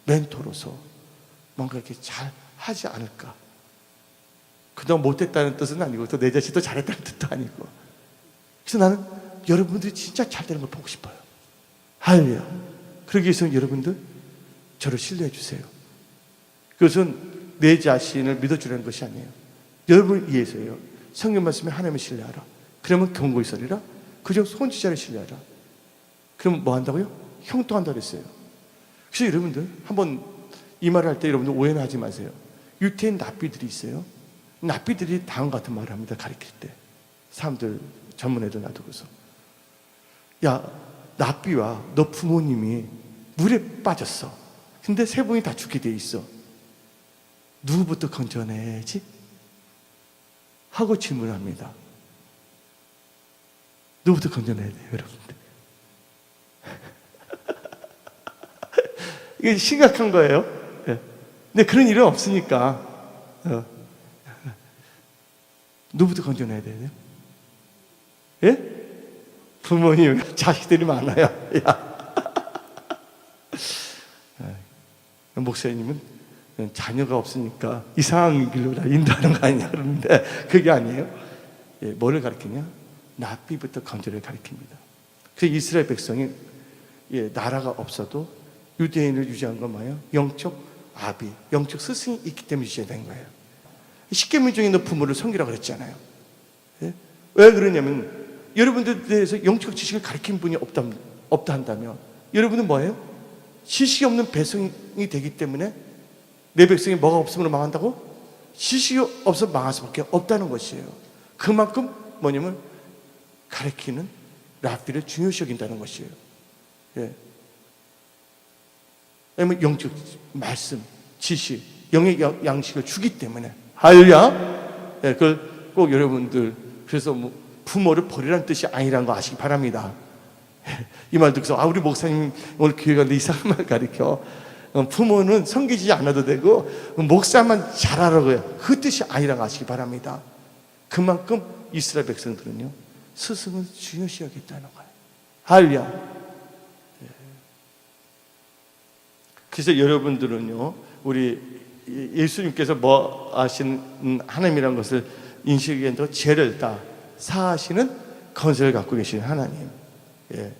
멘토로서 뭔가 이렇게 잘 하지 않을까. 그동안 못했다는 뜻은 아니고, 또 내 자신도 잘했다는 뜻도 아니고. 그래서 나는 여러분들이 진짜 잘 되는 걸 보고 싶어요. 할렐루야. 그러기 위해서는 여러분들 저를 신뢰해 주세요. 그것은 내 자신을 믿어주라는 것이 아니에요. 여러분을 위해서예요. 성경 말씀에 하나님을 신뢰하라. 그러면 경고히 서리라. 그저 선지자를 신뢰하라. 그럼 뭐 한다고요? 형통한다 그랬어요. 그래서 여러분들 한번 이 말을 할 때 여러분들 오해는 하지 마세요. 유태인 납비들이 있어요. 납비들이 다음 같은 말을 합니다. 가르칠 때 사람들 전문에도 놔두고서, 야, 납비와 너 부모님이 물에 빠졌어. 근데 세 분이 다 죽게 돼 있어. 누구부터 건져내지? 하고 질문합니다. 누구부터 건져내야 돼요, 여러분들? 이게 심각한 거예요. 근데 그런 일은 없으니까 누구부터 건져내야 돼요? 예? 부모님, 자식들이 많아요. 야. 목사님은 자녀가 없으니까 이상한 길로 다 인도하는 거 아니냐 그러는데, 그게 아니에요. 예, 뭐를 가르치냐? 납비부터 건져를 가르칩니다. 그래서 이스라엘 백성이, 예, 나라가 없어도 유대인을 유지한 건 뭐예요? 영적 아비, 영적 스승이 있기 때문에 유지된 거예요. 십계명 중에 너 부모를 섬기라고 그랬잖아요. 예? 왜 그러냐면, 여러분들에 대해서 영적 지식을 가르친 분이 없다 한다면, 여러분은 뭐예요? 지식이 없는 백성이 되기 때문에 내 백성이 뭐가 없으면 망한다고? 지식이 없어 망할 수밖에 없다는 것이에요. 그만큼 뭐냐면 가르치는 랍비를 중요시 여긴다는 것이에요. 예. 왜냐면 영적 말씀, 지식, 영의 양식을 주기 때문에. 할렐루야. 예, 그걸 꼭 여러분들, 그래서 뭐 부모를 버리라는 뜻이 아니라는 거 아시기 바랍니다. 이 말 듣고서, 우리 목사님 오늘 교회 가는데 이상한 말 가르쳐. 부모는 섬기지 않아도 되고 목사만 잘하라고요. 그 뜻이 아니라고 아시기 바랍니다. 그만큼 이스라엘 백성들은요, 스승을 중요시 여겼다는 거예요. 할렐루야. 그래서 여러분들은요, 우리 예수님께서 뭐 하시는 하나님이라는 것을 인식하기엔 더 죄를 다 사하시는 건설을 갖고 계시는 하나님. 예.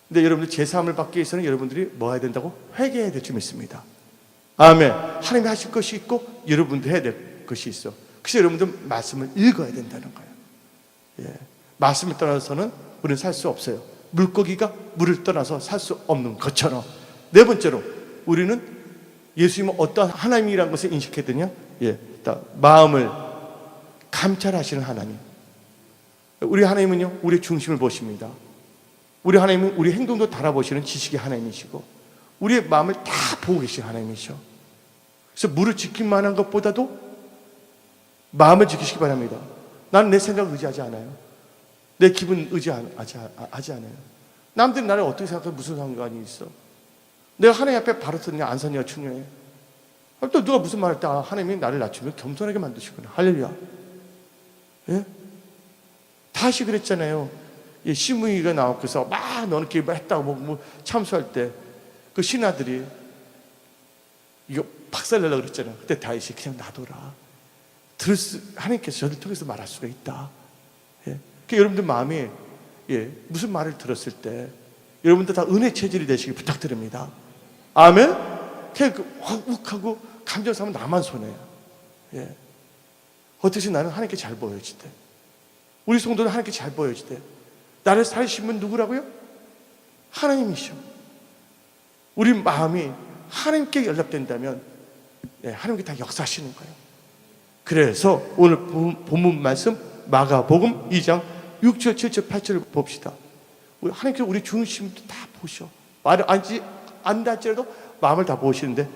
근데 여러분들 제3을 받기 위해서는 여러분들이 뭐 해야 된다고? 회개해야 될 줄 믿습니다. 아멘. 하나님이 하실 것이 있고 여러분들 해야 될 것이 있어. 그래서 여러분들 말씀을 읽어야 된다는 거예요. 예. 말씀을 떠나서는 우리는 살 수 없어요. 물고기가 물을 떠나서 살 수 없는 것처럼. 네 번째로, 우리는 예수님은 어떤 하나님이라는 것을 인식해야 되냐? 예. 마음을 감찰하시는 하나님. 우리 하나님은요, 우리의 중심을 보십니다. 우리 하나님은 우리 행동도 달아보시는 지식의 하나님이시고, 우리의 마음을 다 보고 계신 하나님이셔. 그래서 물을 지키기만 한 것보다도 마음을 지키시기 바랍니다. 나는 내 생각을 의지하지 않아요. 내 기분 의지하지 않아요. 남들이 나를 어떻게 생각해? 무슨 상관이 있어? 내가 하나님 앞에 바로 섰냐 안 섰냐가 중요해. 또 누가 무슨 말할 때 하나님이 나를 낮추면 겸손하게 만드시구나. 할렐루야. 예? 다시 그랬잖아요. 예, 시므이가 나와서 막 너는 기도했다고 뭐 참수할 때 그 신하들이 이거 박살내려고 그랬잖아요. 그때 다윗이 그냥 놔둬라. 하나님께서 저를 통해서 말할 수가 있다. 예? 그러니까 여러분들 마음이 무슨 말을 들었을 때 여러분들 다 은혜 체질이 되시길 부탁드립니다. 아멘? 그냥 욱하고 감정 상하면 나만 손해요. 예. 어떻게 나는 하나님께 잘 보여질 때, 우리 성도는 하나님께 잘 보여질 때, 나를 살리신 분 누구라고요? 하나님이시오. 우리 마음이 하나님께 연락된다면 하나님께 다 역사하시는 거예요. 그래서 오늘 본문 말씀 마가복음 2장 6절, 7절, 8절을 봅시다. 하나님께서 우리 중심도 다 보셔. 말을 안다 할지라도 마음을 다 보시는데,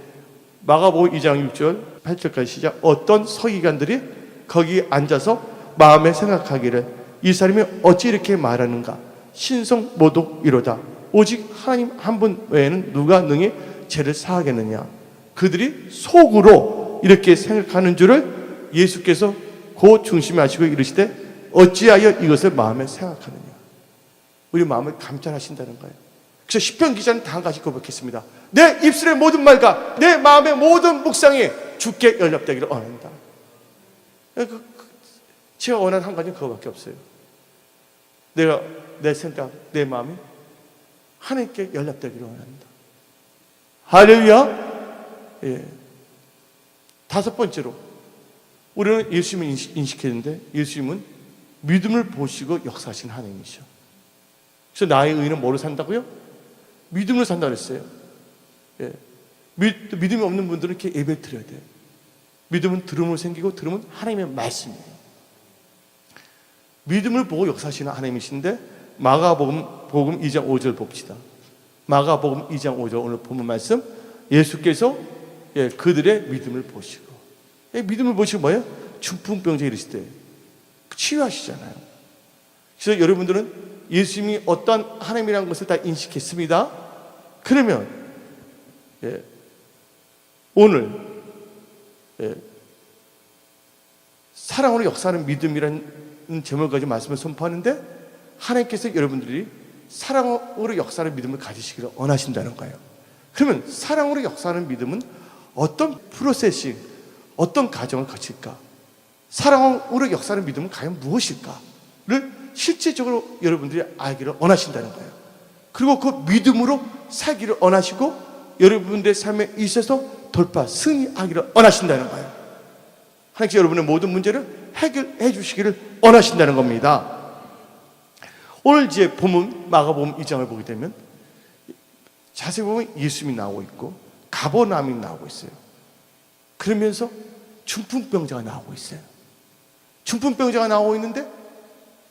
마가복음 2장 6절 8절까지 시작. 어떤 서기관들이 거기 앉아서 마음에 생각하기를 이 사람이 어찌 이렇게 말하는가? 신성 모독이로다. 오직 하나님 한 분 외에는 누가 능히 죄를 사하겠느냐? 그들이 속으로 이렇게 생각하는 줄을 예수께서 그 중심에 하시고 이르시되 어찌하여 이것을 마음에 생각하느냐? 우리 마음을 감찰하신다는 거예요. 그래서 시편 기자는 다 한 가지 고백했습니다. 내 입술의 모든 말과 내 마음의 모든 묵상이 주께 연락되기를 원한다. 제가 원하는 한 가지는 그거밖에 없어요. 내가 내 생각, 내 마음이 하나님께 연락되기를 원한다. 할렐루야. 예. 다섯 번째로 우리는 예수님을 인식했는데, 예수님은 믿음을 보시고 역사하신 하나님이셔. 그래서 나의 의는 뭐로 산다고요? 믿음으로 산다고 했어요. 예. 믿음이 없는 분들은 이렇게 예배를 드려야 돼요. 믿음은 들음으로 생기고 들음은 하나님의 말씀이에요. 믿음을 보고 역사하시는 하나님이신데, 마가복음 2장 5절 봅시다. 마가복음 2장 5절 오늘 본문 말씀, 예수께서 그들의 믿음을 보시고, 믿음을 보시고 뭐예요? 중풍병자에 이르시되 치유하시잖아요. 그래서 여러분들은 예수님이 어떤 하나님이라는 것을 다 인식했습니다. 그러면 오늘 사랑으로 역사하는 믿음이라는 제목을 가지고 말씀을 선포하는데, 하나님께서 여러분들이 사랑으로 역사하는 믿음을 가지시기를 원하신다는 거예요. 그러면 사랑으로 역사하는 믿음은 어떤 프로세싱, 어떤 과정을 거칠까? 사랑으로 역사하는 믿음은 과연 무엇일까를 실제적으로 여러분들이 알기를 원하신다는 거예요. 그리고 그 믿음으로 살기를 원하시고 여러분들의 삶에 있어서 돌파, 승리하기를 원하신다는 거예요. 하나님께서 여러분의 모든 문제를 해결해 주시기를 원하신다는 겁니다. 오늘 이제 본문 마가복음 2장을 보게 되면 자세히 보면 예수님이 나오고 있고 가버나움이 나오고 있어요. 그러면서 중풍병자가 나오고 있어요. 중풍병자가 나오고 있는데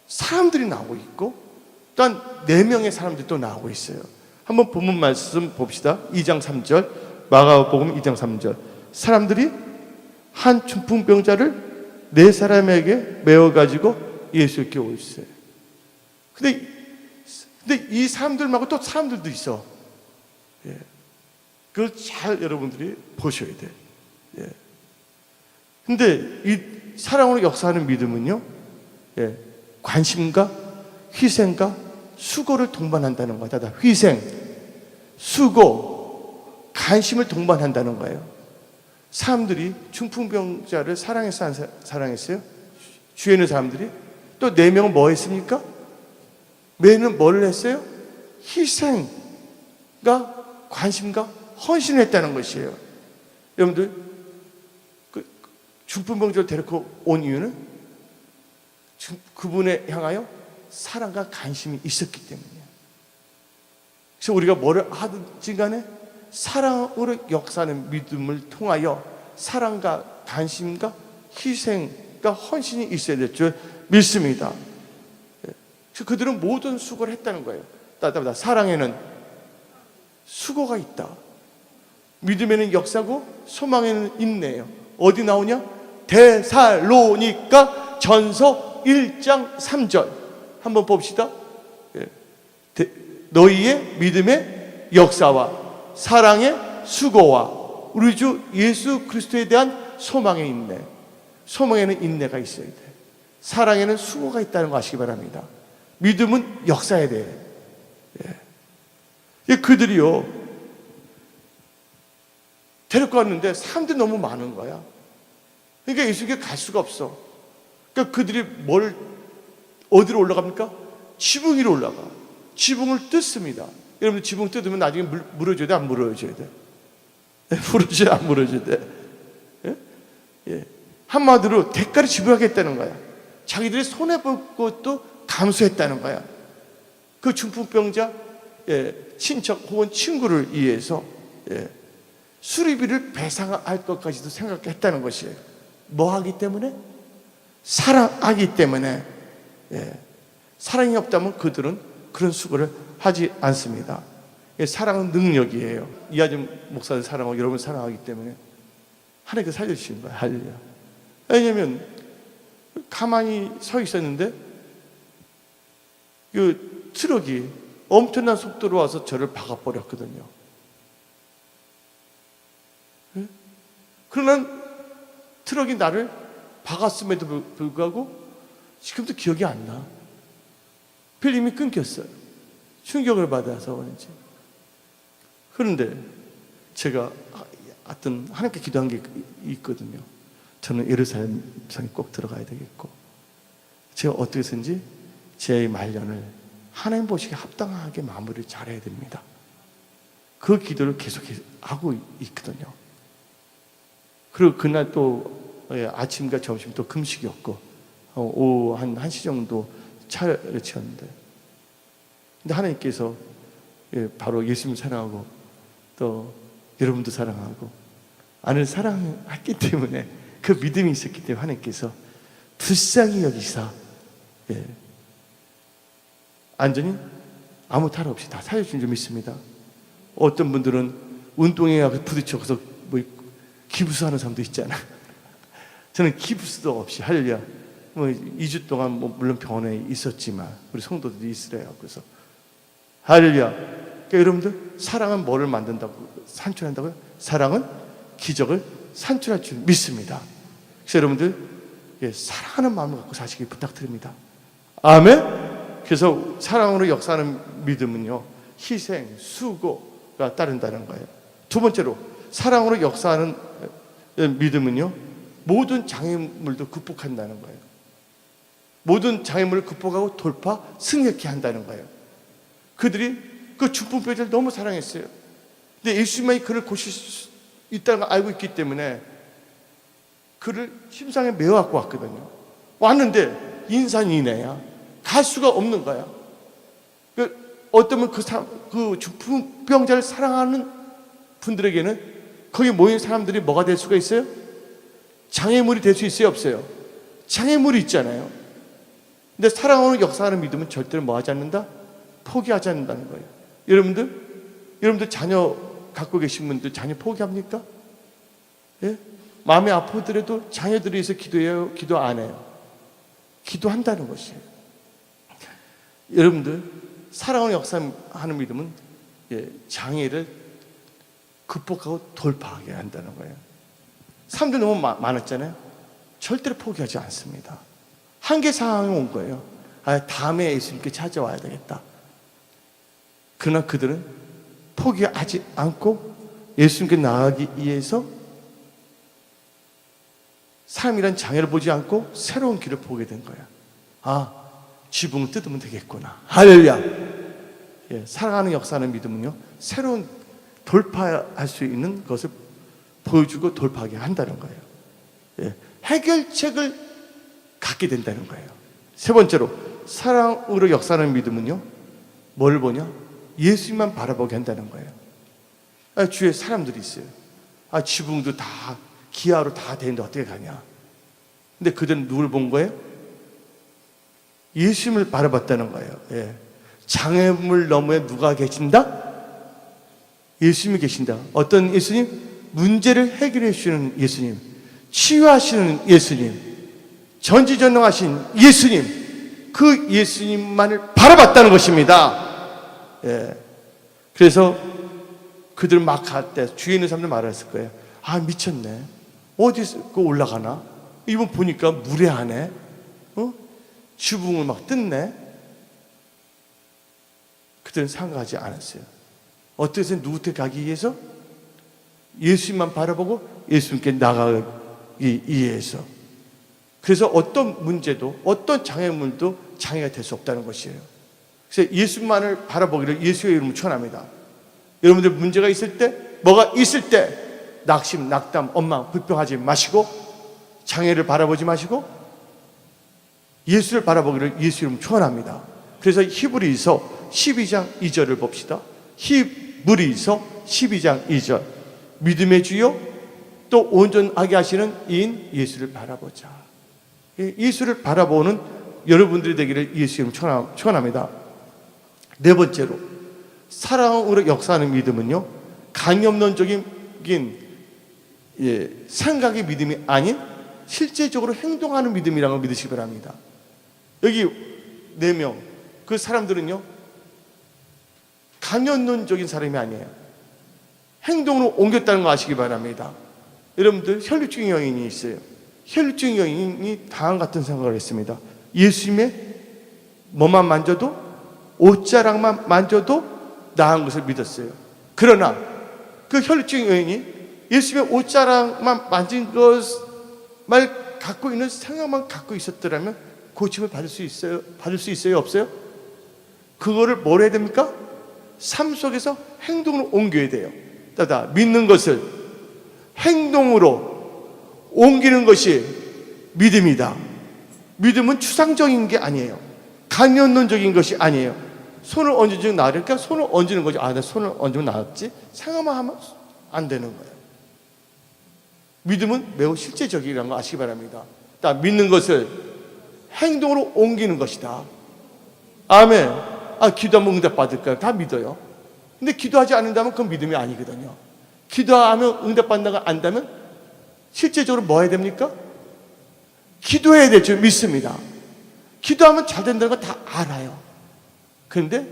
사람들이 나오고 있고 또한 4명의 사람들이 또 나오고 있어요. 한번 본문 말씀 봅시다. 2장 3절, 마가복음 2장 3절. 사람들이 한 중풍병자를 4사람에게 메워가지고 예수께 오셨어요. 근데 이 사람들 말고 또 사람들도 있어. 예. 그걸 잘 여러분들이 보셔야 돼. 예. 근데 이 사랑으로 역사하는 믿음은요, 관심과 희생과 수고를 동반한다는 거다. 희생, 수고, 관심을 동반한다는 거예요. 사람들이 중풍병자를 사랑했어요? 주위에 있는 사람들이. 또 4명은 뭐 했습니까? 매는 뭘 했어요? 희생과 관심과 헌신을 했다는 것이에요. 여러분들, 그 중풍병자를 데리고 온 이유는 그분에 향하여 사랑과 관심이 있었기 때문이에요. 그래서 우리가 뭐를 하든지 간에 사랑으로 역사하는 믿음을 통하여 사랑과 관심과 희생과 헌신이 있어야 될 줄 믿습니다. 그래서 그들은 모든 수고를 했다는 거예요. 사랑에는 수고가 있다. 믿음에는 역사고 소망에는 인내예요. 어디 나오냐? 데살로니가 전서 1장 3절 한번 봅시다. 너희의 믿음의 역사와 사랑의 수고와 우리 주 예수 그리스도에 대한 소망의 인내. 소망에는 인내가 있어야 돼. 사랑에는 수고가 있다는 거 아시기 바랍니다. 믿음은 역사에 대해. 그들이요, 데리고 왔는데 사람들이 너무 많은 거야. 그러니까 예수님께 갈 수가 없어. 그러니까 그들이 어디로 올라갑니까? 지붕 위로 올라가. 지붕을 뜯습니다. 여러분, 지붕 뜯으면 나중에 물어줘야 돼? 안 물어줘야 돼? 물어줘야 안 물어줘야 돼? 예? 한마디로 대가를 지불하겠다는 거야. 자기들이 손해볼 것도 감수했다는 거야. 그 중풍병자 친척 혹은 친구를 위해서 수리비를 배상할 것까지도 생각했다는 것이에요. 뭐 하기 때문에? 사랑하기 때문에. 사랑이 없다면 그들은 그런 수고를 하지 않습니다. 사랑은 능력이에요. 이하진 목사를 사랑하고 여러분을 사랑하기 때문에 하나님께서 살려주신 거예요. 할렐루야. 왜냐하면 가만히 서 있었는데 그 트럭이 엄청난 속도로 와서 저를 박아버렸거든요. 그러나 트럭이 나를 박았음에도 불구하고 지금도 기억이 안 나. 필름이 끊겼어요. 충격을 받아서 그런지. 그런데 제가 어떤 하나님께 기도한 게 있거든요. 저는 예루살렘 성에 꼭 들어가야 되겠고, 제가 어떻게 해서든지 제 말년을 하나님 보시기에 합당하게 마무리를 잘해야 됩니다. 그 기도를 계속 하고 있거든요. 그리고 그날 또 아침과 점심 또 금식이었고, 오후 한 1시 정도 차려치웠는데, 근데 하나님께서 바로 예수님 사랑하고 또 여러분도 사랑하고 아내를 사랑했기 때문에, 그 믿음이 있었기 때문에 하나님께서 불쌍히 여기사 안전히 아무 탈 없이 다 살려준 줄 믿습니다. 어떤 분들은 운동에 부딪혀서 뭐 기부스하는 사람도 있잖아. 저는 기부스도 없이 할렐루야. 2주 동안 물론 병원에 있었지만 우리 성도들이 있으래요. 그래서 할렐루야. 그러니까 여러분들, 사랑은 뭐를 만든다고, 산출한다고요? 사랑은 기적을 산출할 줄 믿습니다. 그래서 여러분들 사랑하는 마음을 갖고 사시길 부탁드립니다. 아멘. 그래서 사랑으로 역사하는 믿음은요, 희생, 수고가 따른다는 거예요. 두 번째로, 사랑으로 역사하는 믿음은요, 모든 장애물도 극복한다는 거예요. 모든 장애물을 극복하고 돌파, 승리케 한다는 거예요. 그들이 그 중풍병자를 너무 사랑했어요. 근데 예수님만이 그를 고칠 수 있다는 걸 알고 있기 때문에 그를 심상에 메어갖고 왔거든요. 왔는데 인산인해야 갈 수가 없는 거야. 어쩌면 그 중풍병자를 사랑하는 분들에게는 거기 모인 사람들이 뭐가 될 수가 있어요? 장애물이 될 수 있어요, 없어요? 장애물이 있잖아요. 근데 사랑하는 역사하는 믿음은 절대로 뭐 하지 않는다? 포기하지 않는다는 거예요. 여러분들 자녀 갖고 계신 분들 자녀 포기합니까? 예? 마음이 아프더라도 자녀들이 위해서 기도해요? 기도 안 해요? 기도한다는 것이에요. 여러분들, 사랑하는 역사하는 믿음은 장애를 극복하고 돌파하게 한다는 거예요. 사람들이 너무 많았잖아요. 절대로 포기하지 않습니다. 한계 상황이 온 거예요. 다음에 예수님께 찾아와야 되겠다. 그러나 그들은 포기하지 않고 예수님께 나아가기 위해서 삶이란 장애를 보지 않고 새로운 길을 보게 된 거야. 지붕을 뜯으면 되겠구나. 할렐루야. 사랑하는 역사하는 믿음은요, 새로운 돌파할 수 있는 것을 보여주고 돌파하게 한다는 거예요. 해결책을 갖게 된다는 거예요. 세 번째로, 사랑으로 역사하는 믿음은요, 뭘 보냐? 예수님만 바라보게 한다는 거예요. 주위에 사람들이 있어요. 지붕도 다 기아로 다 되는데 어떻게 가냐? 근데 그들은 누굴 본 거예요? 예수님을 바라봤다는 거예요. 장애물 너머에 누가 계신다? 예수님이 계신다. 어떤 예수님? 문제를 해결해 주시는 예수님, 치유하시는 예수님, 전지전능하신 예수님, 그 예수님만을 바라봤다는 것입니다. 예. 그래서 그들 막 갈 때 주위에 있는 사람들 말했을 거예요. 아, 미쳤네. 어디서 올라가나? 이번 보니까 물에 안에 지붕을 막 뜯네. 그들은 생각하지 않았어요. 어떻게 해서 누구한테 가기 위해서? 예수님만 바라보고 예수님께 나가기 위해서. 그래서 어떤 문제도, 어떤 장애물도 장애가 될 수 없다는 것이에요. 그래서 예수만을 바라보기를 예수의 이름으로 축원합니다. 여러분들 문제가 있을 때, 뭐가 있을 때 낙심, 낙담, 원망, 불평하지 마시고, 장애를 바라보지 마시고 예수를 바라보기를 예수 이름으로 축원합니다. 그래서 히브리서 12장 2절을 봅시다. 히브리서 12장 2절. 믿음의 주요 또 온전하게 하시는 이인 예수를 바라보자. 예수를 바라보는 여러분들이 되기를 예수 이름으로 축원합니다. 네 번째로, 사랑으로 역사하는 믿음은요, 강염론적인 생각의 믿음이 아닌 실제적으로 행동하는 믿음이라는 걸 믿으시기 바랍니다. 여기 4명, 그 사람들은요, 강연론적인 사람이 아니에요. 행동으로 옮겼다는 거 아시기 바랍니다. 여러분들, 혈류증 여인이 있어요. 혈류증 여인이 다음 같은 생각을 했습니다. 예수님의 뭐만 만져도, 옷자락만 만져도 나은 것을 믿었어요. 그러나 그 혈류증 여인이 예수님의 옷자락만 만진 것만 갖고 있는 생각만 갖고 있었더라면 고침을 받을 수 있어요? 받을 수 있어요? 없어요? 그거를 뭘 해야 됩니까? 삶 속에서 행동으로 옮겨야 돼요. 따다 믿는 것을 행동으로 옮기는 것이 믿음이다. 믿음은 추상적인 게 아니에요. 강연론적인 것이 아니에요. 손을 얹으면 나으니까 손을 얹는 거죠. 아, 나 손을 얹으면 나았지? 생각만 하면 안 되는 거예요. 믿음은 매우 실제적이라는 거 아시기 바랍니다. 따 믿는 것을 행동으로 옮기는 것이다. 아멘. 아, 기도하면 응답받을까요? 다 믿어요. 근데 기도하지 않는다면 그건 믿음이 아니거든요. 기도하면 응답받는다고 안다면 실제적으로 뭐 해야 됩니까? 기도해야 되죠. 믿습니다. 기도하면 잘 된다는 거 다 알아요. 그런데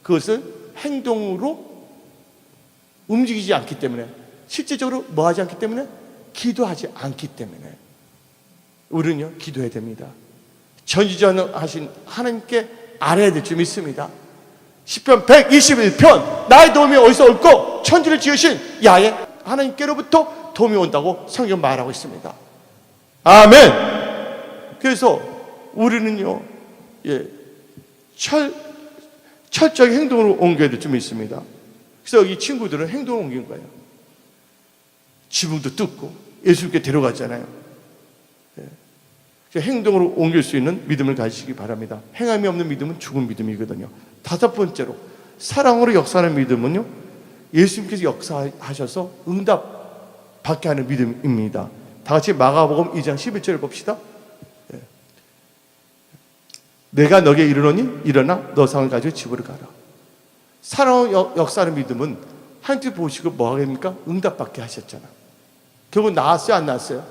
그것을 행동으로 움직이지 않기 때문에, 실제적으로 뭐 하지 않기 때문에, 기도하지 않기 때문에 우리는요, 기도해야 됩니다. 전지전능하신 하나님께 알아야 될 줄 믿습니다. 시편 121편, 나의 도움이 어디서 올꼬? 천지를 지으신 야훼 하나님께로부터 도움이 온다고 성경 말하고 있습니다. 아멘. 그래서 우리는요, 철저하게 행동으로 옮겨야 될 줄 믿습니다. 그래서 여기 친구들은 행동을 옮긴 거예요. 지붕도 뜯고 예수님께 데려갔잖아요. 행동으로 옮길 수 있는 믿음을 가지시기 바랍니다. 행함이 없는 믿음은 죽은 믿음이거든요. 5번째로, 사랑으로 역사하는 믿음은요, 예수님께서 역사하셔서 응답 받게 하는 믿음입니다. 다 같이 마가복음 2장 11절을 봅시다. 내가 너에게 이르노니 일어나 너 상을 가지고 집으로 가라. 사랑으로 역사하는 믿음은 하나님 보시고 뭐 하겠습니까? 응답받게 하셨잖아. 결국 나았어요, 안 나았어요?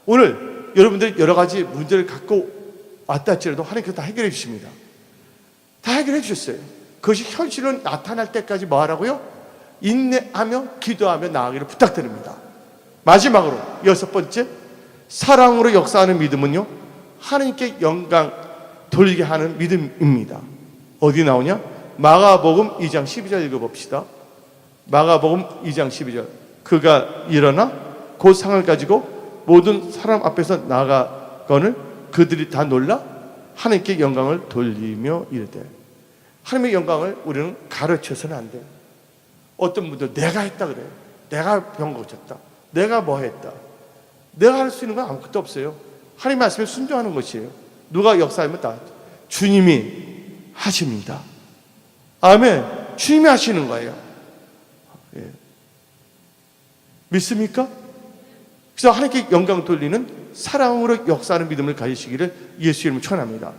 오늘 여러분들이 여러 가지 문제를 갖고 왔다 할지라도 하나님께서 다 해결해 주십니다. 다 해결해 주셨어요. 그것이 현실로 나타날 때까지 뭐 하라고요? 인내하며 기도하며 나아가기를 부탁드립니다. 마지막으로 6번째, 사랑으로 역사하는 믿음은요, 하나님께 영광 돌리게 하는 믿음입니다. 어디 나오냐? 마가복음 2장 12절 읽어봅시다. 마가복음 2장 12절. 그가 일어나 그 상을 가지고 모든 사람 앞에서 나아가거늘 그들이 다 놀라 하나님께 영광을 돌리며 이르되. 하나님의 영광을 우리는 가르쳐서는 안 돼요. 어떤 분들 내가 했다 그래요. 내가 병 고쳤다. 내가 뭐 했다. 내가 할 수 있는 건 아무것도 없어요. 하나님 말씀에 순종하는 것이에요. 누가 역사하면 다 주님이 하십니다. 아멘. 주님이 하시는 거예요. 믿습니까? 그래서 하나님께 영광 돌리는 사랑으로 역사하는 믿음을 가지시기를 예수 이름으로 축원합니다.